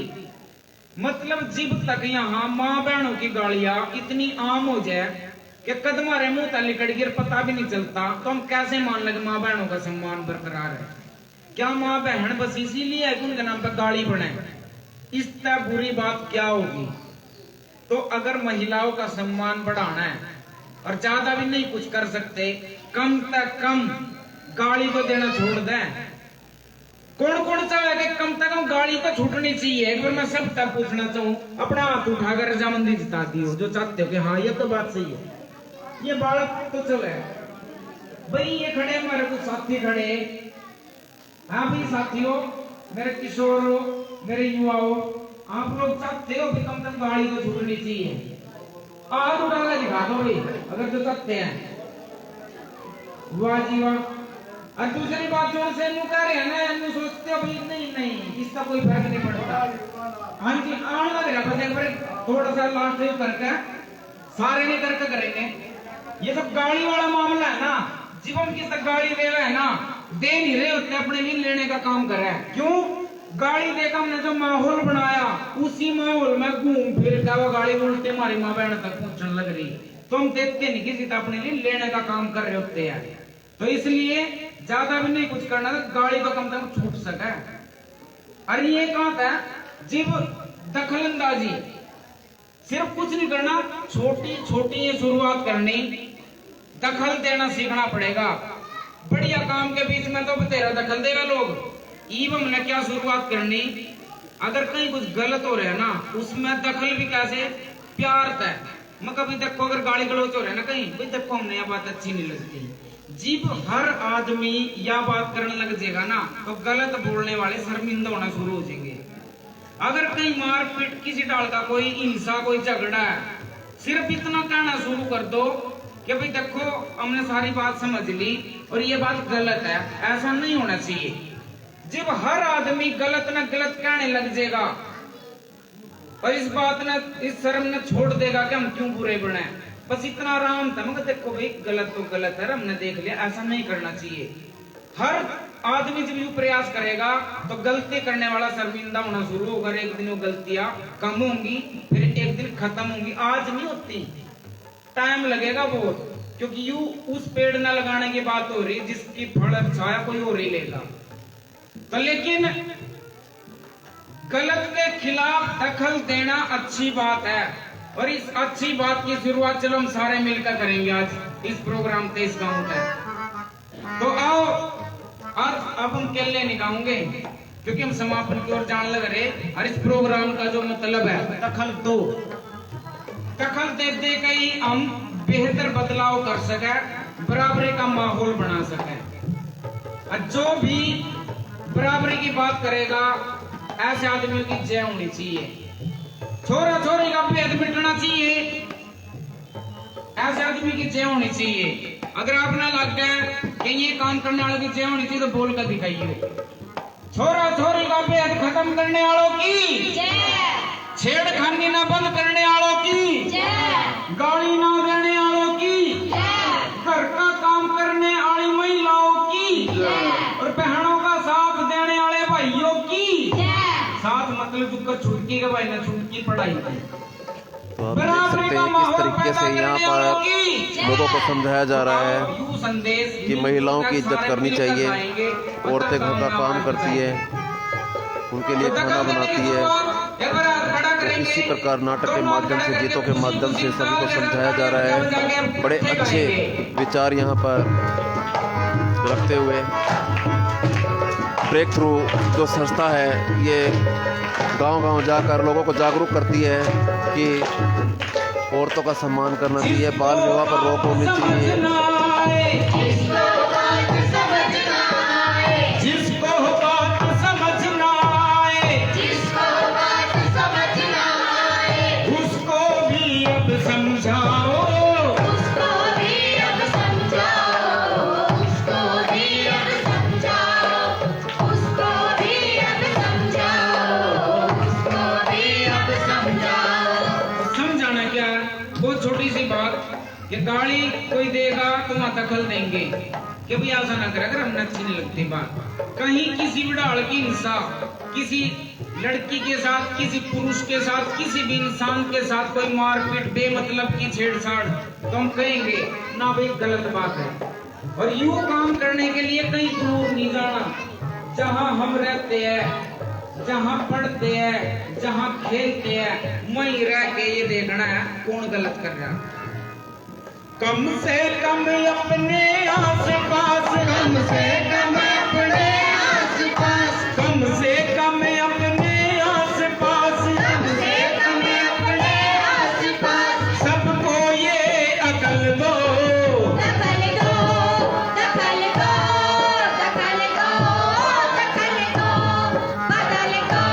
मतलब जब तक यहाँ माँ बहनों की गालियां इतनी आम हो जाए कि कदम हमारे मुंह तक लिकड़ गिर पता भी नहीं चलता, तो हम कैसे मान लगे माँ बहनों का सम्मान बरकरार है? क्या माँ बहन बस इसीलिए है कि उनके नाम पर गाली बने? इससे बुरी बात क्या होगी? तो अगर महिलाओं का सम्मान बढ़ाना है और ज्यादा भी नहीं कुछ कर सकते, कम तक कम गाली तो देना छोड़ दें। कौन कौन चाहे कि कम से कम गाली तो छूटनी चाहिए? एक बार मैं सब तक पूछना चाहूँ, अपना हाथ उठाकर रजामंदी जिताती हो जो चाहते हो कि हाँ ये तो बात सही है। ये बालक तो चले भाई, ये खड़े हमारे कुछ साथी खड़े, हाँ भाई साथियों, मेरे किशोरों, मेरे युवाओं, आप लोग चाहते हो कि कम से कम गाली तो छूटनी चाहिए? हाथ उठाकर दिखा दो भाई अगर जो चाहते हैं। वाह जी वाह। और दूसरी बात जो से मुंह कह रहे हैं ना, मुंह सोचते हो भाई नहीं नहीं इसका कोई फर्क नहीं पड़ता। हाँ जी आने लग रहा बस एक बार थोड़ा सा लास्ट करके सारे नहीं करके करेंगे। ये सब गाड़ी वाला मामला है ना, जीवन की सब गाड़ी ले रहे हैं ना, दे नहीं रहे होते, अपने लिए लेने का काम कर रहे हैं। क्यों? गाड़ी देकर हमने जो माहौल बनाया, उसी माहौल में घूम फिर का वो गाड़ी उल्टे हमारी माँ बहन तक पहुंचने लग रही, तो हम देखते नहीं किसी का अपने लिए लेने का काम कर रहे होते हैं। तो इसलिए ज्यादा भी नहीं कुछ करना, तो गाड़ी को कम से कम छूट सके। अरे ये कहा था जीव दखलंदाजी, सिर्फ कुछ नहीं करना, छोटी छोटी ये शुरुआत करनी, दखल देना सीखना पड़ेगा। बढ़िया काम के बीच में तो तेरा दखल देगा लोग। ईब हमने क्या शुरुआत करनी, अगर कहीं कुछ गलत हो रहा है ना, उसमें दखल भी कैसे? प्यार तय। मैं कभी देखो अगर गाली गलौज हो रहा है ना कहीं, भाई देखो हमने यह बात अच्छी नहीं लगती, जब हर आदमी यह बात करने लग जाएगा ना, तो गलत बोलने वाले शर्मिंदा होना शुरू हो जाएंगे। अगर कहीं मारपीट किसी डाल का कोई हिंसा, कोई झगड़ा है, सिर्फ इतना कहना शुरू कर दो कि भाई देखो हमने सारी बात समझ ली और ये बात गलत है, ऐसा नहीं होना चाहिए। जब हर आदमी गलत न गलत कहने लग जाएगा और इस बात ने, इस शर्म ने छोड़ देगा कि हम क्यों बुरे बने, बस इतना आराम था, मगर देखो भाई गलत तो गलत है, हमने देख लिया, ऐसा नहीं करना चाहिए। हर आदमी जब यूं प्रयास करेगा तो गलती करने वाला शर्मिंदा होना शुरू होगा। एक दिन वो गलतियां कम होंगी, फिर एक दिन खत्म होंगी। आज नहीं होती, टाइम लगेगा बहुत, क्योंकि यूं उस पेड़ न लगाने की बात हो रही जिसकी फल छाया कोई और ही लेगा। तो लेकिन गलत के खिलाफ दखल देना अच्छी बात है, और इस अच्छी बात की शुरुआत चलो हम सारे मिलकर करेंगे आज इस प्रोग्राम 23 गांव का। तो आओ आज अब हम केले निकालेंगे, क्योंकि हम समापन की ओर जाने लग रहे। और इस प्रोग्राम का जो मतलब है दखल दो, दखल दे दे के ही हम बेहतर बदलाव कर सके, बराबरी का माहौल बना सके। और जो भी बराबरी की बात करेगा ऐसे आदमियों की जय होनी चाहिए। छोरा छोरी का भेद मिटना चाहिए, ऐसे आदमी की जय होनी चाहिए। अगर आप ना लग गए कि ये काम करने वालों की जय होनी चाहिए, तो बोल कर दिखाइए। छोरा छोरी का भेद खत्म करने वालों की जय, छेड़खानी ना बंद करने वालों की जय, गाली ना देने वालों की जय, घर का काम करने वाली महिलाओं की जय, और बहनों का साथ देने वाले भाइयों की जय। साथ मतलब जो छुटकी के भाई ने छुटकी पढ़ाई की। तो आप देख सकते हैं किस तरीके से यहाँ पर लोगों को समझाया जा रहा है कि महिलाओं की इज्जत करनी चाहिए। औरतें घर का काम करती है, उनके लिए खाना बनाती है। तो इसी प्रकार नाटक के माध्यम से, गीतों के माध्यम से सभी को समझाया जा रहा है। बड़े अच्छे विचार यहाँ पर रखते हुए ब्रेक थ्रू जो संस्था है, ये गांव-गांव जाकर लोगों को जागरूक करती है कि औरतों का सम्मान करना चाहिए, बाल विवाह पर रोक होनी चाहिए। जिसको गाली कोई देगा तो वहां दखल देंगे कि भाई ऐसा ना करे, अगर हमने अच्छी नहीं लगती बात। कहीं किसी बिड़ाल की हिंसा, किसी लड़की के साथ, किसी पुरुष के साथ, किसी भी इंसान के साथ कोई मारपीट, बेमतलब की छेड़छाड़, तो हम कहेंगे ना भाई गलत बात है। और यूं काम करने के लिए कहीं दूर नहीं जाना, जहां हम रहते हैं, जहां पढ़ते हैं, जहां खेलते हैं, वहीं रह के ये देखना है कौन गलत कर रहा है। कम से कम अपने आस पास, कम से कम अपने आस पास, कम से कम अपने आस पास, कम से कम अपने आस पास, सबको ये अकल दो, दखल दो, दखल दो, दखल दो, दखल दो, बदल दो,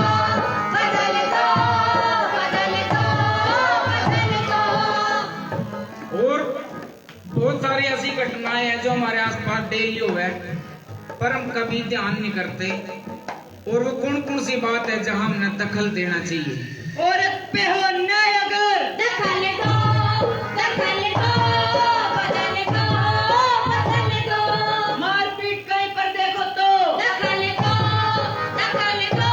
बदल दो, बदल दो, बदल दो। और बहुत सारी ऐसी घटनाएं हैं जो हमारे आसपास डेली हो है, पर हम कभी ध्यान नहीं करते। और वो कौन कौन सी बात है जहां हमने दखल देना चाहिए। औरत पे हो अन्याय अगर, दखल दो, दखल दो, बदल दो, बदल दो, मारपीट कहीं पर देखो तो दखल दो, दखल दो,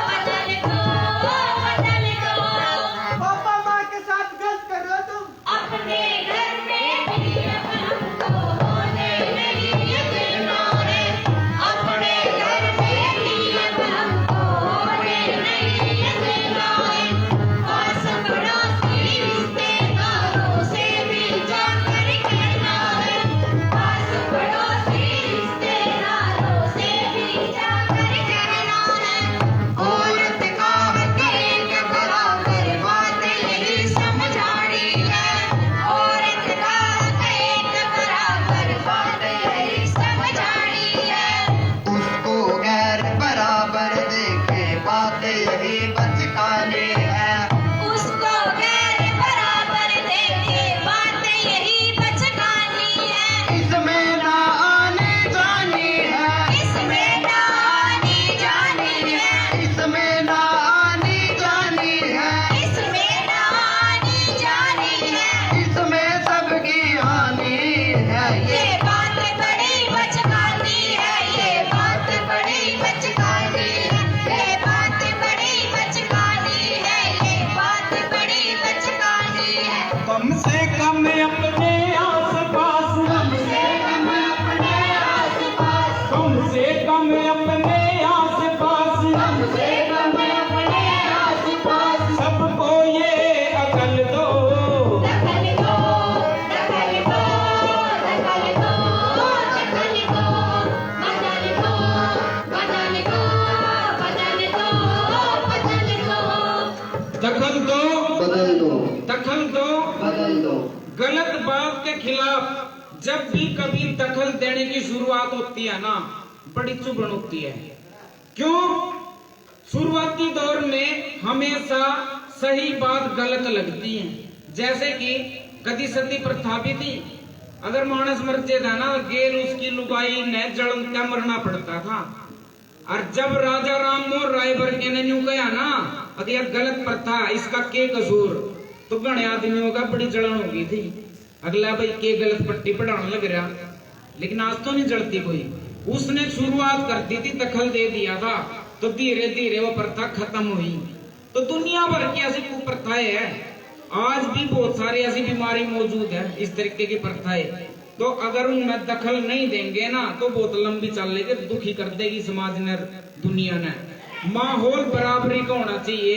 बदल दो, बदल दो। पापा माँ के साथ गलत कर रहे हो तुम। अपने घर में भी हमको होने नहीं देना है, अपने घर में भी हमको होने नहीं देना है। पास पड़ोसी रिश्तेदारों से भी जाकर कहना है, पास पड़ोसी रिश्तेदारों से भी जाकर कहना है। औरत का हक एक बराबर बात यही समझानी है, औरत का हक एक बराबर बात यही समझानी है। उसको गैर बराबर देखे बात यही बचकानी है। उसको गैर बराबर देखे बात यही बचकानी है। इसमें ना आने जानी है, इसमें ना आनी जानी है, इसमें ना आनी जानी है, इसमें ना आनी जानी है। इसमें सबकी हानि है। ये बात बड़ी बचकानी है, ये बात बड़ी बचकानी है, ये बात बड़ी बचकानी है, ये बात बड़ी बचकानी है। कम से कम अपने आस पास, कम से कम अपने आस पास, कम से कम अपने आस पास, कम से कम अपने आस पास, सबको ये अकल दो, दखल दो, दखल दो, दखल दो, दखल दो, बदल दो, बदल दो, बदल दो, बदल दो। दखल दो, बदल दो, दखल दो। बदल दो। गलत बात के खिलाफ जब भी कभी दखल देने की शुरुआत होती है ना, बड़ी चुभन होती है। क्यों? शुरुआती दौर में हमेशा सही बात गलत लगती है। जैसे कि कदी सती प्रथा भी थी, अगर मानस मरते था ना, गेल उसकी लुगाई ने जलन का मरना पड़ता था। और जब राजा राम मोहन राय बरके ने यूं कहा ना, अगर यह गलत प्रथा, इसका के कसूर, तो घने आदमियों का बड़ी जलन हो गई थी। अगला भाई के गलत पट्टी पढ़ाने लग रहा, लेकिन आज तो नहीं जलती कोई। उसने शुरुआत कर दी थी, दखल दे दिया था, तो धीरे धीरे वो प्रथा खत्म हुई। तो दुनिया भर की ऐसी कुप्रथाएं हैं, आज भी बहुत सारी ऐसी बीमारी मौजूद है, इस तरीके की प्रथाएं। तो अगर उनमें दखल नहीं देंगे ना, तो बहुत लंबी चलेगी, दुखी कर देगी समाज ने, दुनिया ने। माहौल बराबरी का होना चाहिए,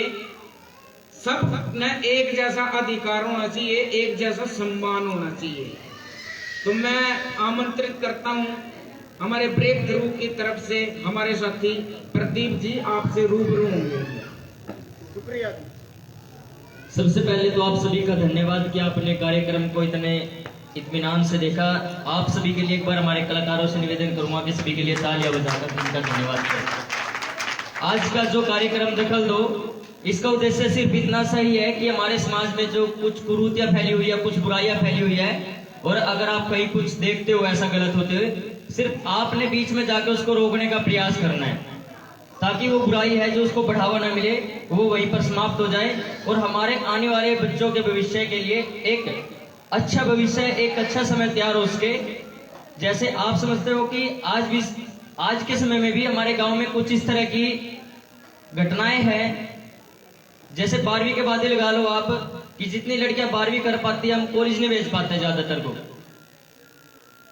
सब ने एक जैसा अधिकार होना चाहिए, एक जैसा सम्मान होना चाहिए। तो मैं आमंत्रित करता हूं हमारे ब्रेक थ्रू की तरफ से हमारे साथी प्रदीप जी आपसे रूबरू होंगे। शुक्रिया। सबसे पहले तो आप सभी का धन्यवाद कि आपने कार्यक्रम को इतने इत्मीनान से देखा। आप सभी के लिए एक बार हमारे कलाकारों से निवेदन करूंगा कि सभी के लिए तालियां बजाकर उनका धन्यवाद करें। आज का जो कार्यक्रम दखल दो, इसका उद्देश्य सिर्फ इतना सही है कि हमारे समाज में जो कुछ कुरीतियां फैली हुई है, कुछ बुराइयां फैली हुई है, और अगर आप कहीं कुछ देखते हो ऐसा गलत होते हुए, सिर्फ आपने बीच में जाकर उसको रोकने का प्रयास करना है, ताकि वो बुराई है जो उसको बढ़ावा ना मिले, वो वहीं पर समाप्त हो जाए और हमारे आने वाले बच्चों के भविष्य के लिए एक अच्छा भविष्य, एक अच्छा समय तैयार हो सके। जैसे आप समझते हो कि आज के समय में भी हमारे गांव में कुछ इस तरह की घटनाएं हैं, जैसे 12वीं के बाद ही लगा लो आप कि जितनी लड़कियां 12वीं कर पाती है, हम कॉलेज नहीं भेज पाते ज्यादातर को,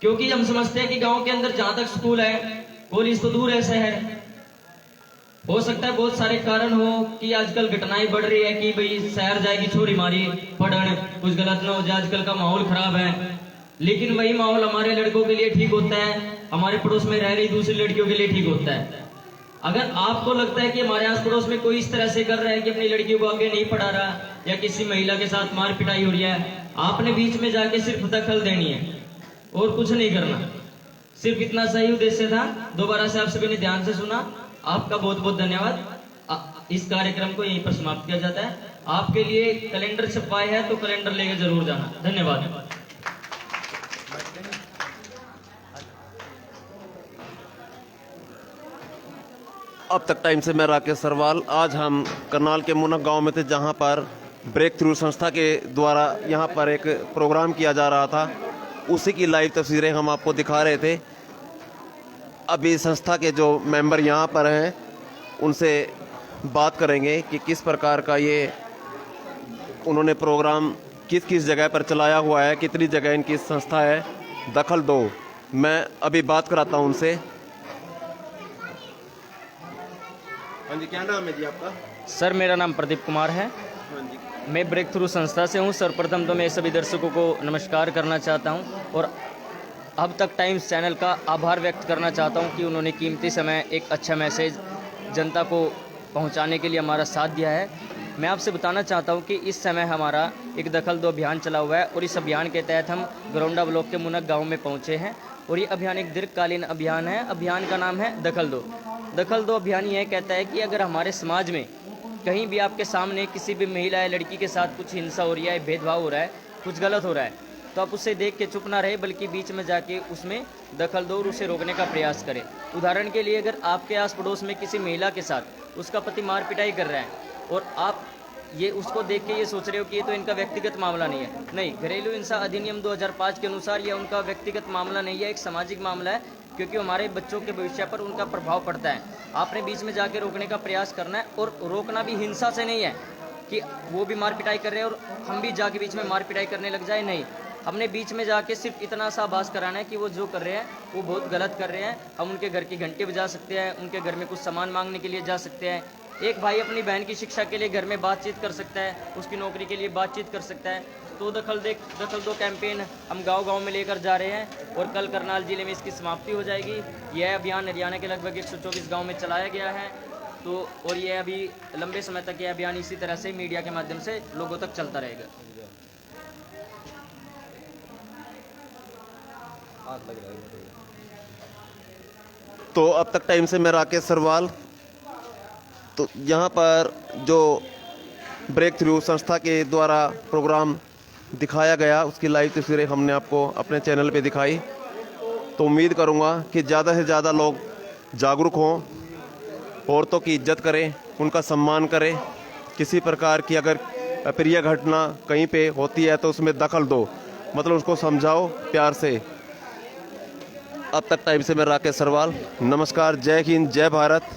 क्योंकि हम समझते हैं कि गांव के अंदर जहां तक स्कूल है, कॉलेज तो दूर है शहर। हो सकता है बहुत सारे कारण हो कि आजकल घटनाएं बढ़ रही है कि भाई शहर जाएगी छोरी मारी पढ़न, कुछ गलत ना हो जाए, आजकल का माहौल खराब है। लेकिन वही माहौल हमारे लड़कों के लिए ठीक होता है, हमारे पड़ोस में रह रही दूसरी लड़कियों के लिए ठीक होता है। अगर आपको लगता है कि हमारे आस पड़ोस में कोई इस तरह से कर रहा है कि अपनी लड़कियों को आगे नहीं पढ़ा रहा या किसी महिला के साथ मार पिटाई हो रही है, आपने बीच में जाके सिर्फ दखल देनी है और कुछ नहीं करना। सिर्फ इतना सही उद्देश्य था। दोबारा से आप सभी ने ध्यान से सुना, आपका बहुत बहुत धन्यवाद। इस कार्यक्रम को यहीं पर समाप्त किया जाता है। आपके लिए कैलेंडर छपवाए है तो कैलेंडर लेकर जरूर जाना। धन्यवाद। अब तक टाइम से मैं राकेश सरवाल। आज हम करनाल के मुनक गांव में थे, जहां पर ब्रेक थ्रू संस्था के द्वारा यहां पर एक प्रोग्राम किया जा रहा था, उसी की लाइव तस्वीरें हम आपको दिखा रहे थे। अभी संस्था के जो मेंबर यहां पर हैं उनसे बात करेंगे कि किस प्रकार का ये उन्होंने प्रोग्राम किस किस जगह पर चलाया हुआ है, कितनी जगह इनकी संस्था है। दखल दो, मैं अभी बात कराता हूं उनसे। हाँ जी, क्या नाम है जी आपका? सर मेरा नाम प्रदीप कुमार है। हाँ जी, मैं ब्रेक थ्रू संस्था से हूँ। सर्वप्रथम तो मैं सभी दर्शकों को नमस्कार करना चाहता हूँ और अब तक टाइम्स चैनल का आभार व्यक्त करना चाहता हूँ कि उन्होंने कीमती समय एक अच्छा मैसेज जनता को पहुँचाने के लिए हमारा साथ दिया है। मैं आपसे बताना चाहता हूँ कि इस समय हमारा एक दखल दो अभियान चला हुआ है और इस अभियान के तहत हम गरौंडा ब्लॉक के मुनक गाँव में पहुँचे हैं और ये अभियान एक दीर्घकालीन अभियान है। अभियान का नाम है दखल दो। दखल दो अभियान यह कहता है कि अगर हमारे समाज में कहीं भी आपके सामने किसी भी महिला या लड़की के साथ कुछ हिंसा हो रही है, भेदभाव हो रहा है, कुछ गलत हो रहा है, तो आप उसे देख के चुप ना रहे, बल्कि बीच में जाके उसमें दखल दो और उसे रोकने का प्रयास करें। उदाहरण के लिए, अगर आपके आस पड़ोस में किसी महिला के साथ उसका पति मार पिटाई कर रहा है और आप ये उसको देख के ये सोच रहे हो कि ये तो इनका व्यक्तिगत मामला नहीं है, नहीं, घरेलू हिंसा अधिनियम 2005 के अनुसार यह उनका व्यक्तिगत मामला नहीं है, एक सामाजिक मामला है, क्योंकि हमारे बच्चों के भविष्य पर उनका प्रभाव पड़ता है। आपने बीच में जाके रोकने का प्रयास करना है और रोकना भी हिंसा से नहीं है कि वो भी मार पिटाई कर रहे हैं और हम भी जाके बीच में मार पिटाई करने लग जाए, नहीं। हमने बीच में जाके सिर्फ इतना सा आभास कराना है कि वो जो कर रहे हैं वो बहुत गलत कर रहे हैं। हम उनके घर की घंटी बजा सकते हैं, उनके घर में कुछ सामान मांगने के लिए जा सकते हैं। एक भाई अपनी बहन की शिक्षा के लिए घर में बातचीत कर सकता है, उसकी नौकरी के लिए बातचीत कर सकता है। तो दखल दो कैंपेन हम गांव-गांव में लेकर जा रहे हैं और कल करनाल जिले में इसकी समाप्ति हो जाएगी। यह अभियान हरियाणा के लगभग 124 गांव में चलाया गया है। तो और यह अभी लंबे समय तक यह अभियान इसी तरह से मीडिया के माध्यम से लोगों तक चलता रहेगा। तो अब तक टाइम से मैं राकेश सरवाल। तो यहाँ पर जो ब्रेक थ्रू संस्था के द्वारा प्रोग्राम दिखाया गया, उसकी लाइव तस्वीरें हमने आपको अपने चैनल पे दिखाई। तो उम्मीद करूँगा कि ज़्यादा से ज़्यादा लोग जागरूक हों, औरतों की इज्जत करें, उनका सम्मान करें। किसी प्रकार की अगर अप्रिय घटना कहीं पे होती है तो उसमें दखल दो, मतलब उसको समझाओ प्यार से। अब तक टाइम से मैं राकेश सरवाल। नमस्कार, जय हिंद, जय भारत।